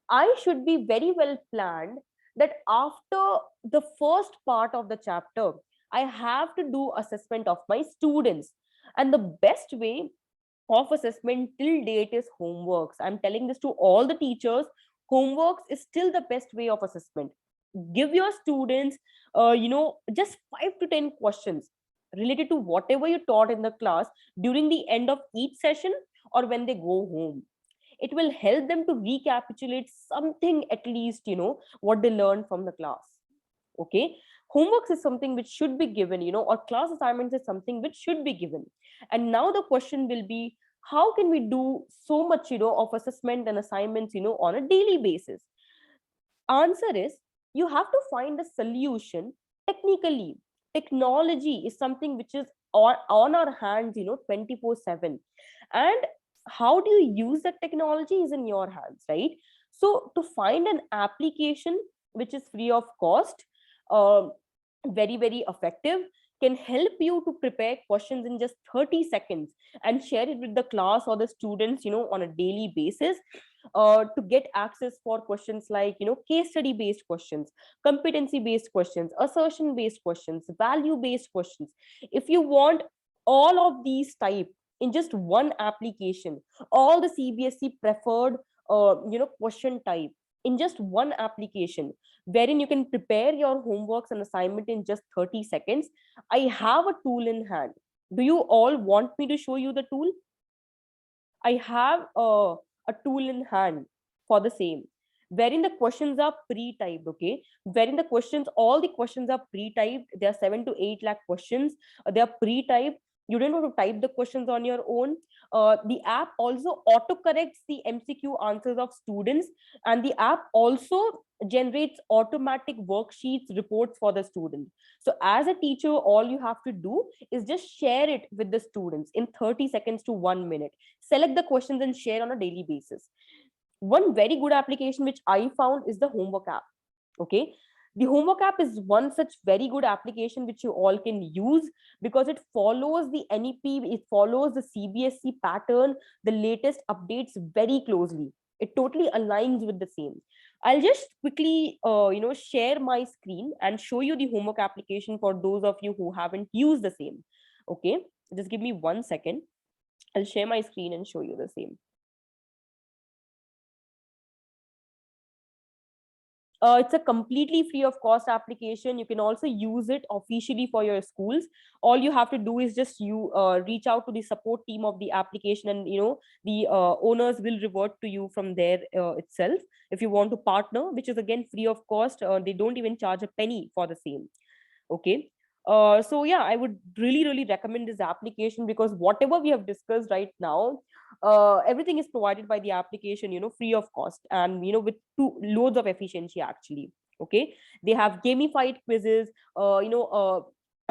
I should be very well planned that after the first part of the chapter, I have to do assessment of my students. And the best way of assessment till date is homeworks. I'm telling this to all the teachers. Homeworks is still the best way of assessment. Give your students, just 5 to 10 questions related to whatever you taught in the class during the end of each session or when they go home. It will help them to recapitulate something, at least, what they learned from the class. Okay. Homeworks is something which should be given, or class assignments is something which should be given. And now the question will be, how can we do so much, of assessment and assignments, on a daily basis? Answer is, you have to find a solution technically. Technology is something which is on our hands, 24/7. And how do you use that technology is in your hands, right? So to find an application which is free of cost, uh, very, very effective, can help you to prepare questions in just 30 seconds and share it with the class or the students, on a daily basis, to get access for questions like, case study based questions, competency based questions, assertion based questions, value based questions. If you want all of these type in just one application, all the CBSE preferred question type in just one application, wherein you can prepare your homeworks and assignment in just 30 seconds, I have a tool in hand. Do you all want me to show you the tool? I have a tool in hand for the same, wherein the questions are pre-typed. Okay. Wherein the questions, all the questions are pre-typed. There are 7 to 8 lakh questions. They are pre-typed. You don't have to type the questions on your own. The app also auto-corrects the MCQ answers of students, and the app also generates automatic worksheets, reports for the student. So as a teacher, all you have to do is just share it with the students in 30 seconds to 1 minute. Select the questions and share on a daily basis. One very good application which I found is the homework app. Okay. The homework app is one such very good application which you all can use, because it follows the NEP, it follows the CBSE pattern, the latest updates very closely. It totally aligns with the same. I'll just quickly, share my screen and show you the homework application for those of you who haven't used the same. Okay, just give me 1 second. I'll share my screen and show you the same. It's a completely free of cost application. You can also use it officially for your schools. All you have to do is just reach out to the support team of the application, and the owners will revert to you from there itself. If you want to partner, which is again free of cost, they don't even charge a penny for the same. Okay. So yeah, I would really recommend this application, because whatever we have discussed right now, everything is provided by the application, free of cost, and with loads of efficiency actually. Okay, they have gamified quizzes,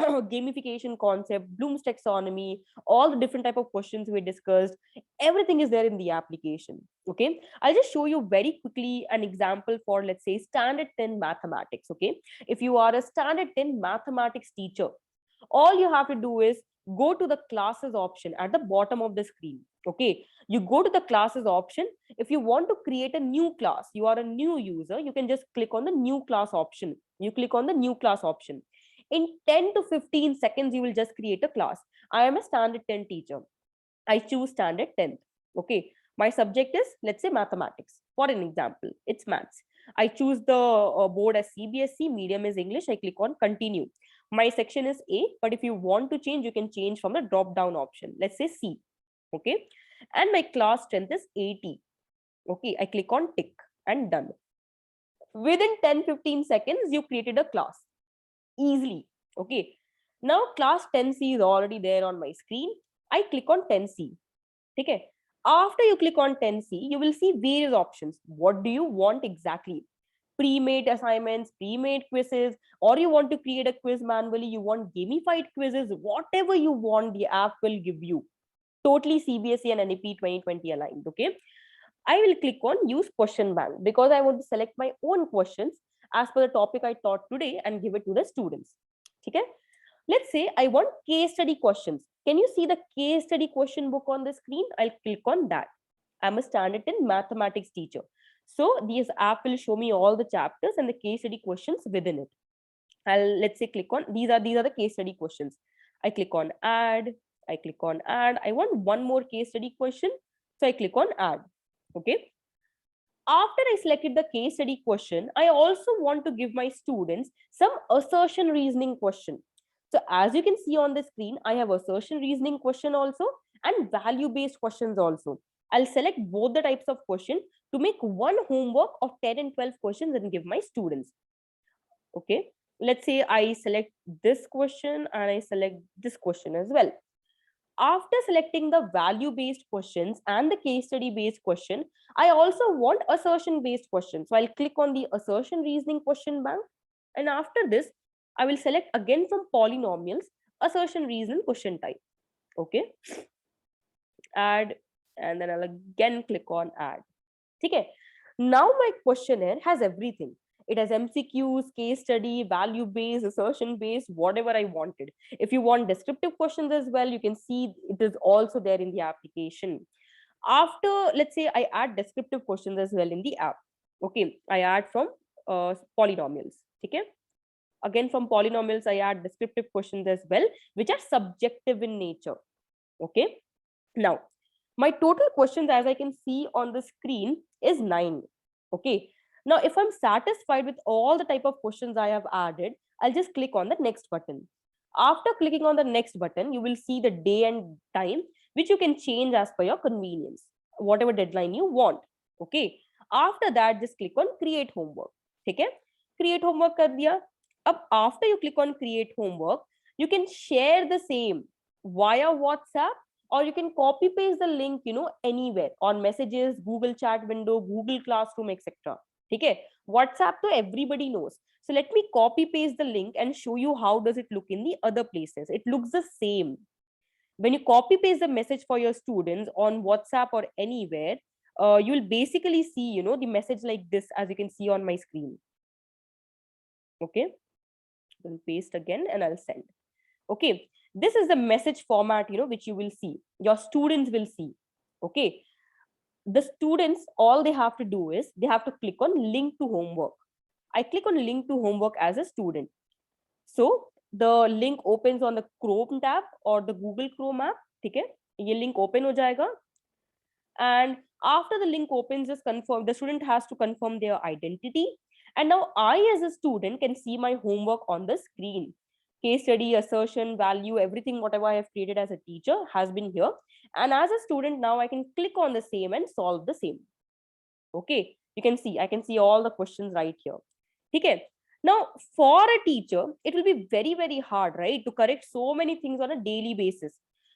gamification concept, Bloom's taxonomy, all the different type of questions we discussed. Everything is there in the application. Okay, I'll just show you very quickly an example for, let's say, standard 10 mathematics. Okay, if you are a standard 10 mathematics teacher, all you have to do is go to the classes option at the bottom of the screen. Okay, you go to the classes option. If you want to create a new class, you are a new user, you can just click on the new class option. You click on the new class option. In 10 to 15 seconds, you will just create a class. I am a standard 10 teacher. I choose standard 10th. Okay, my subject is, let's say, mathematics. For an example, it's maths. I choose the board as CBSE, medium is English. I click on continue. My section is A, but if you want to change, you can change from the drop down option. Let's say C. Okay, and my class strength is 80. Okay, I click on tick and done. Within 10-15 seconds, you created a class easily. Okay, now class 10C is already there on my screen. I click on 10C. Okay, after you click on 10C, you will see various options. What do you want exactly? Pre-made assignments, pre-made quizzes, or you want to create a quiz manually, you want gamified quizzes, whatever you want, the app will give you. Totally CBSE and NEP 2020 aligned. Okay, I will click on use question bank, because I want to select my own questions as per the topic I taught today and give it to the students. Okay, let's say I want case study questions. Can you see the case study question book on the screen? I'll click on that. I'm a standard 10 mathematics teacher. So this app will show me all the chapters and the case study questions within it. Let's say click on these are the case study questions. I click on add. I click on add. I want one more case study question. So I click on add. Okay. After I selected the case study question, I also want to give my students some assertion reasoning question. So as you can see on the screen, I have assertion reasoning question also and value based questions also. I'll select both the types of question to make one homework of 10 and 12 questions and give my students. Okay, let's say I select this question and I select this question as well. After selecting the value based questions and the case study based question, I also want assertion based questions. So I'll click on the assertion reasoning question bank. And after this, I will select again from polynomials, assertion reasoning question type. Okay. Add, and then I'll again click on add. Okay. Now my questionnaire has everything. It has MCQs, case study, value based, assertion based, whatever I wanted. If you want descriptive questions as well, you can see it is also there in the application. After, let's say I add descriptive questions as well in the app. Okay, I add from polynomials. Okay, again from polynomials, I add descriptive questions as well, which are subjective in nature. Okay, now my total questions, as I can see on the screen, is 9. Okay, now if I'm satisfied with all the type of questions I have added, I'll just click on the next button. After clicking on the next button, you will see the day and time, which you can change as per your convenience, whatever deadline you want. Okay, after that, just click on create homework. Okay, create homework kar diya. After you click on create homework, you can share the same via WhatsApp, or you can copy paste the link, anywhere on messages, Google chat window, Google Classroom, etc. Okay, WhatsApp to everybody knows. So let me copy paste the link and show you how does it look in the other places. It looks the same. When you copy paste the message for your students on WhatsApp or anywhere, you'll basically see, the message like this, as you can see on my screen. Okay, I'll paste again and I'll send. Okay, this is the message format, which you will see, your students will see. Okay, the students, all they have to do is they have to click on link to homework. I click on link to homework as a student. So the link opens on the Chrome tab or the Google Chrome app. Okay, ये link open हो जाएगा. And after the link opens, just confirm, the student has to confirm their identity. And now I as a student can see my homework on the screen. Case study, assertion, value, everything, whatever I have created as a teacher has been here. And as a student, now I can click on the same and solve the same. Okay, you can see, I can see all the questions right here. Okay, Now, for a teacher, it will be very, very hard, right, to correct so many things on a daily basis.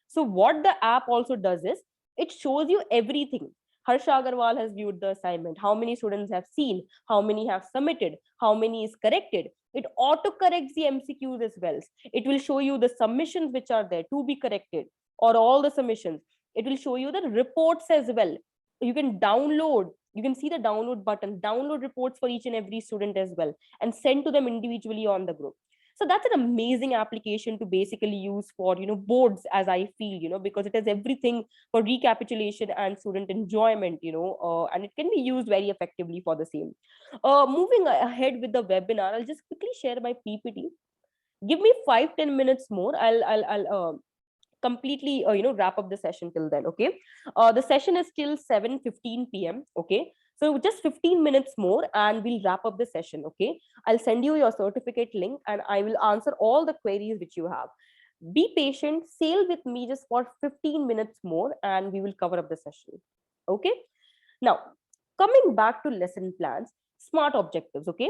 So, what the app also does is it shows you everything. Harsha Agarwal has viewed the assignment, how many students have seen, how many have submitted, how many is corrected. It auto corrects the MCQs as well. It will show you the submissions which are there to be corrected, or all the submissions. It will show you the reports as well. You can download, you can see the download button, download reports for each and every student as well, and send to them individually on the group. So that's an amazing application to basically use for, boards, as I feel, because it has everything for recapitulation and student enjoyment, and it can be used very effectively for the same. Moving ahead with the webinar, I'll just quickly share my PPT. Give me 5-10 minutes more. I'll completely wrap up the session till then. Okay, the session is till 7:15 p.m. Okay, so just 15 minutes more and we'll wrap up the session. Okay, I'll send you your certificate link and I will answer all the queries which you have. Be patient, sail with me just for 15 minutes more and we will cover up the session. Okay, now coming back to lesson plans, smart objectives. Okay,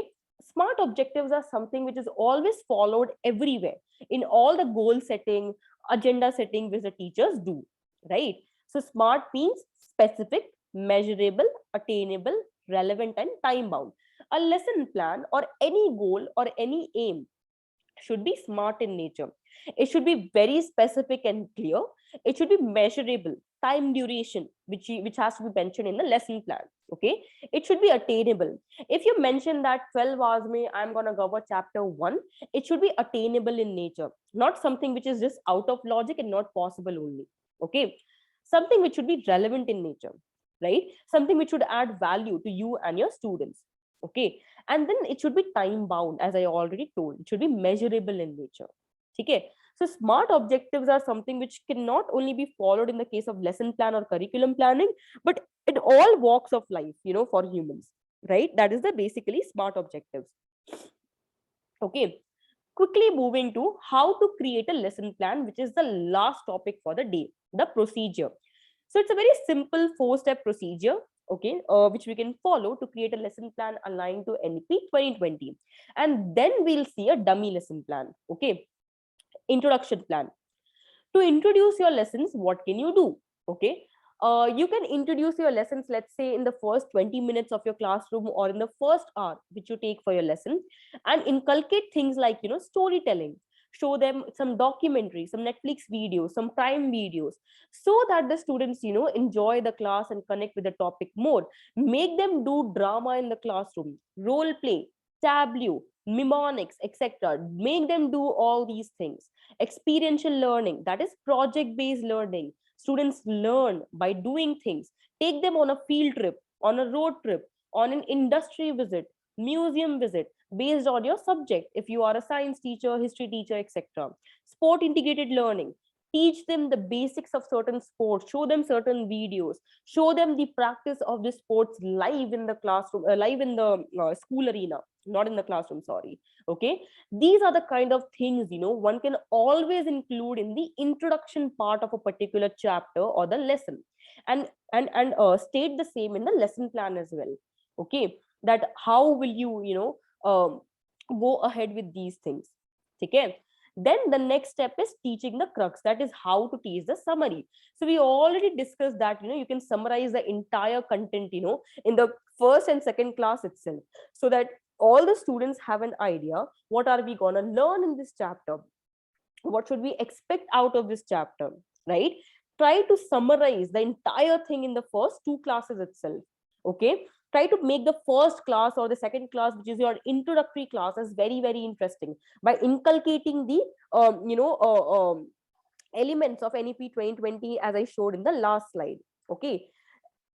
smart objectives are something which is always followed everywhere in all the goal setting, agenda setting which the teachers do, right? So smart means specific, measurable, attainable, relevant, and time bound. A lesson plan or any goal or any aim should be smart in nature. It should be very specific and clear. It should be measurable, time duration, which has to be mentioned in the lesson plan. Okay, it should be attainable. If you mention that 12 hours may I'm gonna cover chapter 1, it should be attainable in nature, not something which is just out of logic and not possible only. Okay, something which should be relevant in nature, right? Something which should add value to you and your students. Okay, and then it should be time bound, as I already told. It should be measurable in nature. Okay, so smart objectives are something which cannot only be followed in the case of lesson plan or curriculum planning, but in all walks of life, for humans, right? That is the basically smart objectives. Okay, quickly moving to how to create a lesson plan, which is the last topic for the day, the procedure. So it's a very simple 4-step procedure, okay, which we can follow to create a lesson plan aligned to NEP 2020. And then we'll see a dummy lesson plan. Okay, introduction plan. To introduce your lessons, what can you do? Okay, you can introduce your lessons, let's say in the first 20 minutes of your classroom or in the first hour which you take for your lesson, and inculcate things like storytelling. Show them some documentary, some Netflix videos, some Prime videos, so that the students enjoy the class and connect with the topic more. Make them do drama in the classroom, role play, tableau, mnemonics, etc. Make them do all these things. Experiential learning, that is project based learning. Students learn by doing things. Take them on a field trip, on a road trip, on an industry visit, museum visit, based on your subject, if you are a science teacher, history teacher, etc. Sport integrated learning, teach them the basics of certain sports, show them certain videos, show them the practice of the sports live in the classroom, live in the school arena, not in the classroom, sorry. Okay, these are the kind of things one can always include in the introduction part of a particular chapter or the lesson, and state the same in the lesson plan as well. Okay, that how will you go ahead with these things. Okay, then the next step is teaching the crux, that is how to teach the summary. So we already discussed that you can summarize the entire content in the first and second class itself, so that all the students have an idea what are we going to learn in this chapter, what should we expect out of this chapter, right? Try to summarize the entire thing in the first 2 classes itself. Okay, try to make the first class or the second class, which is your introductory class, as very, very interesting by inculcating the elements of NEP 2020 as I showed in the last slide. Okay,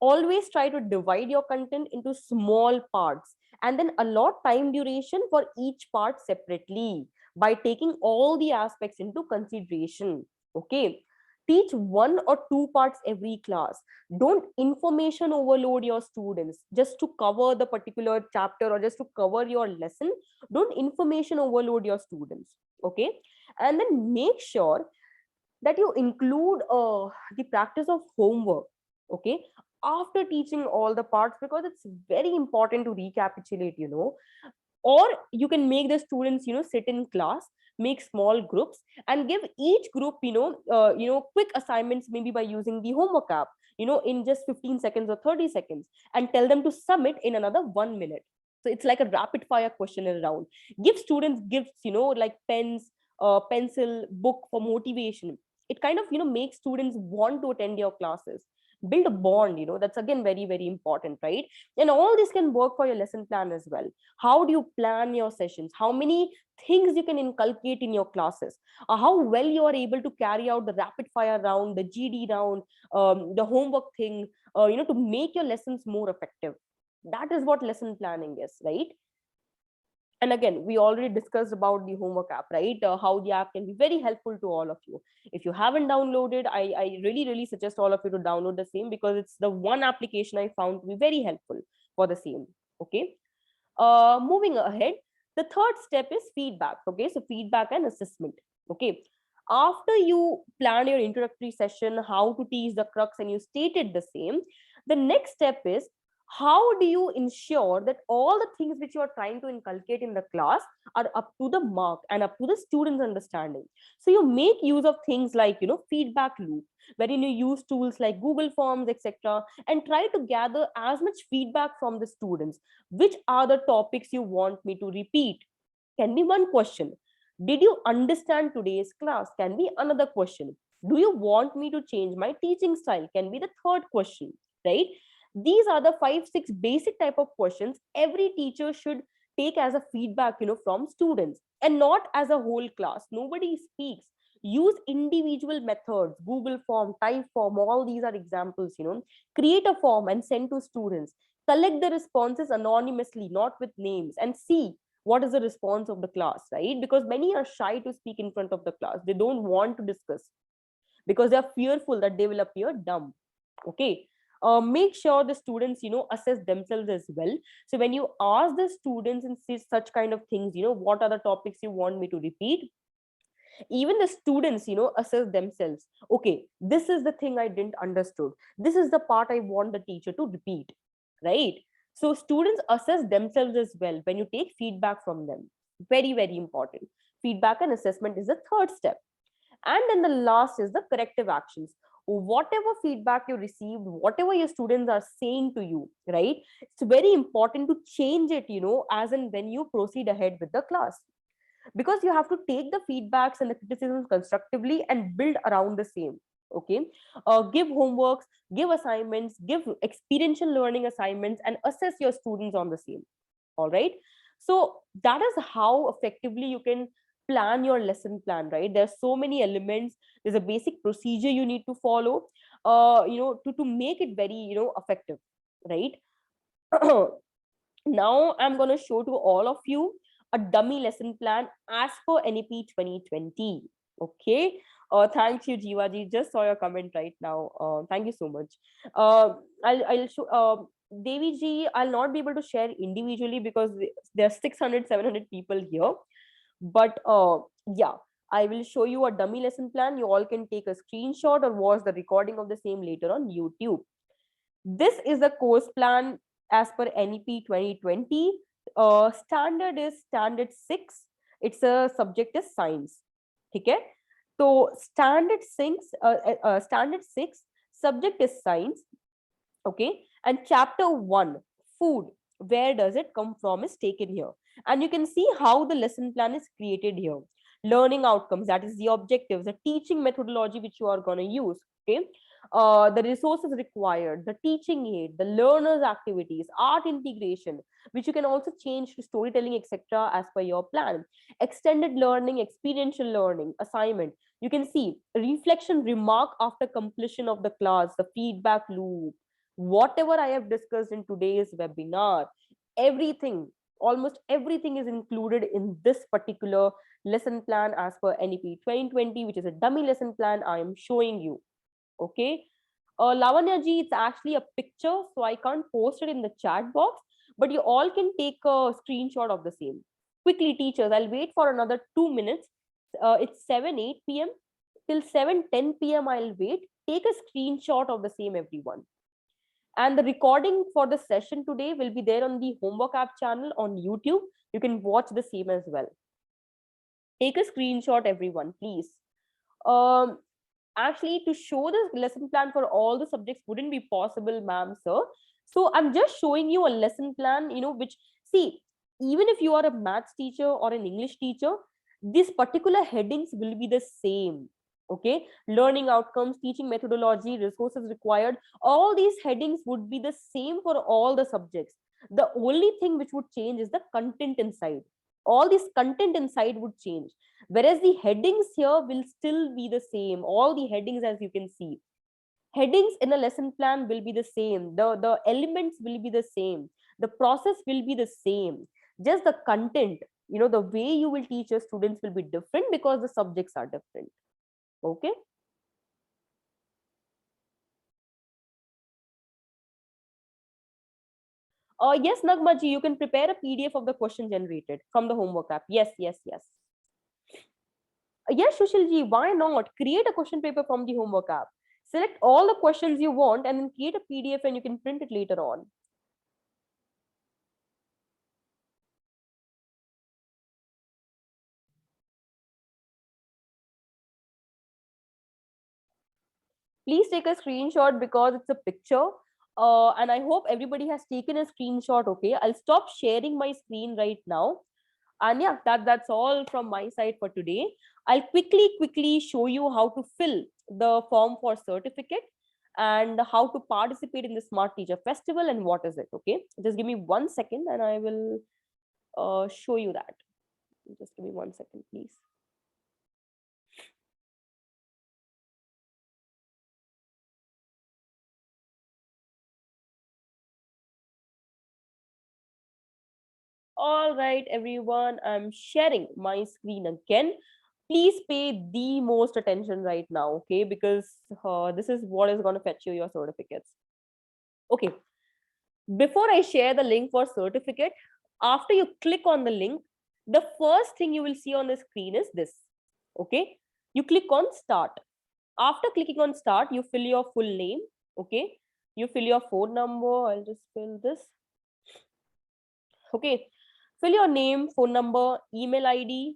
always try to divide your content into small parts and then allot time duration for each part separately by taking all the aspects into consideration. Okay, teach 1 or 2 parts every class. Don't information overload your students just to cover the particular chapter or just to cover your lesson. Don't information overload your students. Okay, and then make sure that you include the practice of homework. Okay, after teaching all the parts, because it's very important to recapitulate. Or you can make the students, sit in class, make small groups, and give each group, quick assignments, maybe by using the homework app, in just 15 seconds or 30 seconds, and tell them to submit in another 1 minute. So it's like a rapid fire questionnaire round. Give students gifts, like pens, pencil, book for motivation. It kind of, makes students want to attend your classes. Build a bond, that's again very, very important, right? And all this can work for your lesson plan as well. How do you plan your sessions? How many things you can inculcate in your classes? How well you are able to carry out the rapid fire round, the GD round, the homework thing, to make your lessons more effective. That is what lesson planning is, right? And again, we already discussed about the homework app, right? How the app can be very helpful to all of you. If you haven't downloaded, I really, really suggest all of you to download the same, because it's the one application I found to be very helpful for the same. Okay. Moving ahead, the third step is feedback. Okay, so feedback and assessment. Okay, after you plan your introductory session, how to teach the crux, and you stated the same, the next step is, how do you ensure that all the things which you are trying to inculcate in the class are up to the mark and up to the student's understanding? So you make use of things like, feedback loop, wherein you use tools like Google Forms, etc., and try to gather as much feedback from the students. Which are the topics you want me to repeat? Can be one question. Did you understand today's class? Can be another question. Do you want me to change my teaching style? Can be the third question, right? These are the 5 6 basic type of questions every teacher should take as a feedback, from students, and not as a whole class. Nobody speaks. Use individual methods, Google Form, Type Form, all these are examples. Create a form and send to students. Collect the responses anonymously, not with names, and see what is the response of the class, right? Because many are shy to speak in front of the class. They don't want to discuss because they are fearful that they will appear dumb. Okay. Make sure the students, assess themselves as well. So when you ask the students and see such kind of things, what are the topics you want me to repeat, even the students, assess themselves. Okay, this is the thing I didn't understood. This is the part I want the teacher to repeat, right? So students assess themselves as well when you take feedback from them. Very, very important. Feedback and assessment is the third step. And then the last is the corrective actions. Whatever feedback you received, whatever your students are saying to you, right? It's very important to change it, as and when you proceed ahead with the class, because you have to take the feedbacks and the criticisms constructively and build around the same. Okay. Give homeworks, give assignments, give experiential learning assignments, and assess your students on the same. All right. So that is how effectively you can plan your lesson plan, right? There's so many elements. There's a basic procedure you need to follow, to make it very, effective, right? Now I'm going to show to all of you a dummy lesson plan as per NEP 2020. Okay. Thank you, Jivaji. Just saw your comment right now. Thank you so much. I'll show. Devi ji, I'll not be able to share individually because there are 600, 700 people here. But yeah, I will show you a dummy lesson plan. You all can take a screenshot or watch the recording of the same later on YouTube. This is the course plan as per NEP 2020. Standard is standard 6. It's a subject is science. Okay. So standard 6 subject is science. Okay. And chapter 1, food, where does it come from, is taken here. And you can see how the lesson plan is created here. Learning outcomes, that is the objectives, the teaching methodology which you are going to use. Okay. The resources required, the teaching aid, the learners activities, art integration, which you can also change to storytelling, etc., as per your plan. Extended learning, experiential learning, assignment. You can see reflection, remark after completion of the class, the feedback loop, whatever I have discussed in today's webinar, everything, almost everything is included in this particular lesson plan as per NEP 2020, which is a dummy lesson plan I am showing you. Okay. Lavanya ji, it's actually a picture, so I can't post it in the chat box, but you all can take a screenshot of the same. Quickly, teachers, I'll wait for another 2 minutes. It's 7-8 p.m. Till 7-10 p.m. I'll wait. Take a screenshot of the same, everyone. And the recording for the session today will be there on the homework app channel on YouTube. You can watch the same as well. Take a screenshot, everyone, please. Um, Actually, to show the lesson plan for all the subjects wouldn't be possible, ma'am, sir. So I'm just showing you a lesson plan, which, see, even if you are a maths teacher or an English teacher, these particular headings will be the same. Okay, learning outcomes, teaching methodology, resources required, all these headings would be the same for all the subjects. The only thing which would change is the content inside. All this content inside would change, whereas the headings here will still be the same. All the headings, as you can see, headings in a lesson plan will be the same. The elements will be the same. The process will be the same. Just the content, the way you will teach your students will be different because the subjects are different. Okay. Yes, Nagmaji, you can prepare a PDF of the question generated from the homework app. Yes, yes, yes. Yes, Sushilji, why not? Create a question paper from the homework app. Select all the questions you want and then create a PDF and you can print it later on. Please take a screenshot because it's a picture. And I hope everybody has taken a screenshot. Okay, I'll stop sharing my screen right now. And yeah, that's all from my side for today. I'll quickly show you how to fill the form for certificate and how to participate in the Smart Teacher Festival and what is it. Okay, just give me 1 second and I will show you that. Just give me 1 second, please. All right, everyone, I'm sharing my screen again. Please pay the most attention right now, okay? Because this is what is going to fetch you your certificates. Okay, before I share the link for certificate, after you click on the link, the first thing you will see on the screen is this, okay? You click on start. After clicking on start, you fill your full name, okay? You fill your phone number. I'll just fill this. Okay, fill your name, phone number, email ID,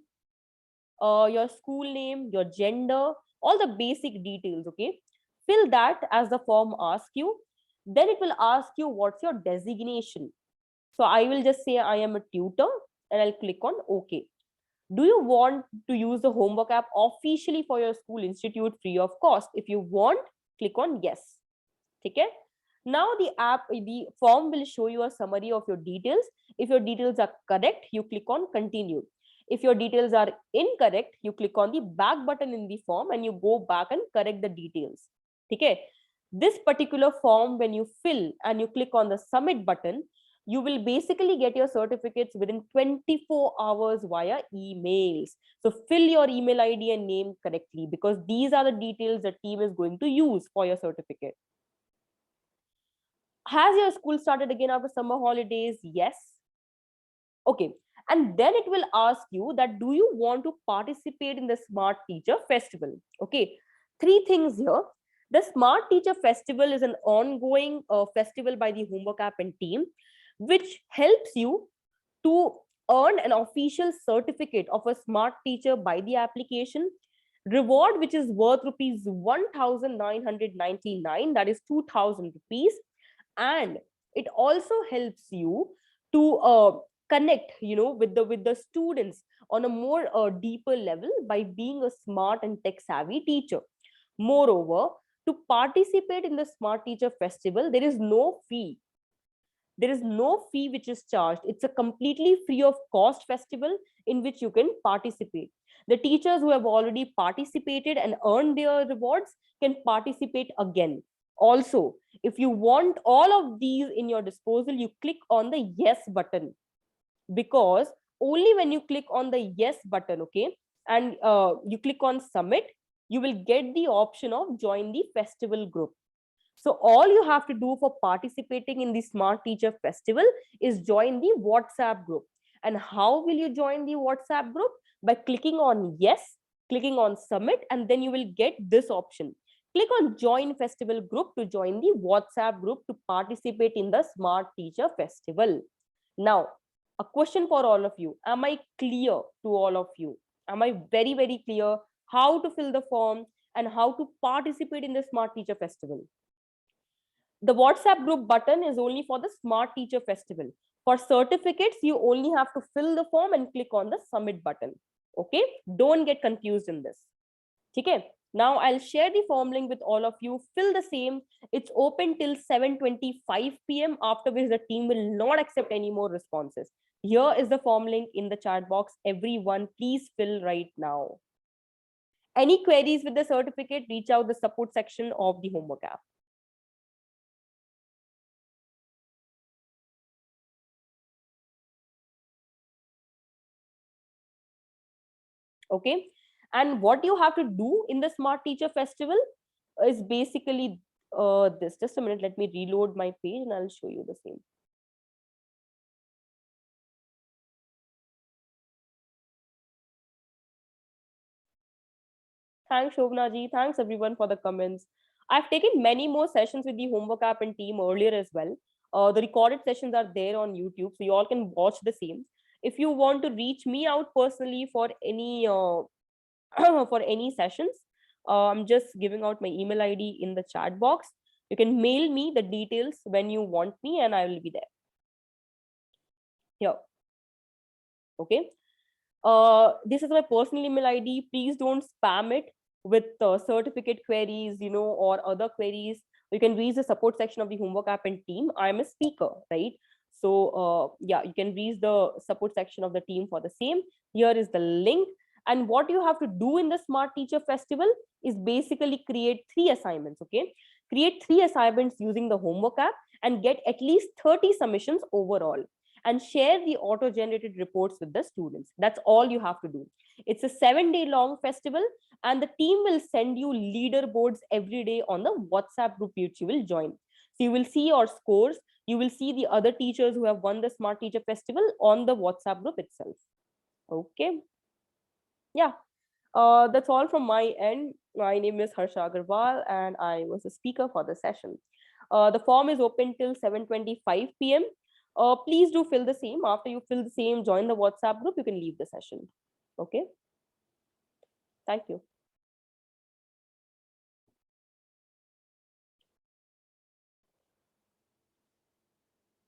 your school name, your gender, all the basic details. Okay, fill that as the form asks you. Then it will ask you what's your designation. So I will just say I am a tutor and I'll click on OK. Do you want to use the homework app officially for your school institute free of cost? If you want, click on yes. Okay. Now the form will show you a summary of your details. If your details are correct, you click on continue. If your details are incorrect, you click on the back button in the form and you go back and correct the details. Okay. This particular form, when you fill and you click on the submit button, you will basically get your certificates within 24 hours via emails. So fill your email ID and name correctly because these are the details the team is going to use for your certificate. Has your school started again after summer holidays? Yes. Okay. And then it will ask you that do you want to participate in the Smart Teacher Festival? Okay. 3 things here. The Smart Teacher Festival is an ongoing festival by the homework app and team, which helps you to earn an official certificate of a smart teacher by the application. Reward, which is worth rupees 1,999, that is 2,000 rupees. And it also helps you to connect with the students on a more deeper level by being a smart and tech savvy teacher. Moreover, to participate in the Smart Teacher Festival, there is no fee. There is no fee which is charged. It's a completely free of cost festival in which you can participate. The teachers who have already participated and earned their rewards can participate again. Also, if you want all of these in your disposal, you click on the yes button, because only when you click on the yes button, okay, and you click on submit, you will get the option of join the festival group. So all you have to do for participating in the Smart Teacher Festival is join the WhatsApp group. And how will you join the WhatsApp group? By clicking on yes, clicking on submit, and then you will get this option. Click on join festival group to join the WhatsApp group to participate in the Smart Teacher Festival. Now, A question for all of you. Am I clear to all of you? Am I very, very clear how to fill the form and how to participate in the Smart Teacher Festival? The WhatsApp group button is only for the Smart Teacher Festival. For certificates, you only have to fill the form and click on the submit button. Okay, don't get confused in this. Okay, now I'll share the form link with all of you. Fill the same. It's open till 7:25 p.m. after which the team will not accept any more responses. Here is the form link in the chat box. Everyone, please fill right now. Any queries with the certificate, reach out the support section of the homework app. Okay, and what you have to do in the Smart Teacher Festival is basically this. Just a minute, let me reload my page and I'll show you the same. Thanks, Shobna ji. Thanks everyone for the comments. I've taken many more sessions with the homework app and team earlier as well. The recorded sessions are there on YouTube, so you all can watch the same. If you want to reach me out personally for any for any sessions, I'm just giving out my email ID in the chat box. You can mail me the details when you want me, and I will be there. Here, okay. This is my personal email ID. Please don't spam it with certificate queries, or other queries. You can reach the support section of the homework app and team. I'm a speaker, right? So yeah, you can reach the support section of the team for the same. Here is the link. And what you have to do in the Smart Teacher Festival is basically create 3 assignments, okay? Create 3 assignments using the homework app and get at least 30 submissions overall, and share the auto generated reports with the students. That's all you have to do. It's a 7-day long festival, and the team will send you leaderboards every day on the WhatsApp group which you will join. So you will see your scores, you will see the other teachers who have won the Smart Teacher Festival on the WhatsApp group itself. Okay. Yeah. That's all from my end. My name is Harsha Agarwal, and I was a speaker for the session. The form is open till 7:25 p.m. Please do fill the same. After you fill the same, join the WhatsApp group. You can leave the session. Okay. Thank you.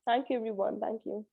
Thank you, everyone. Thank you.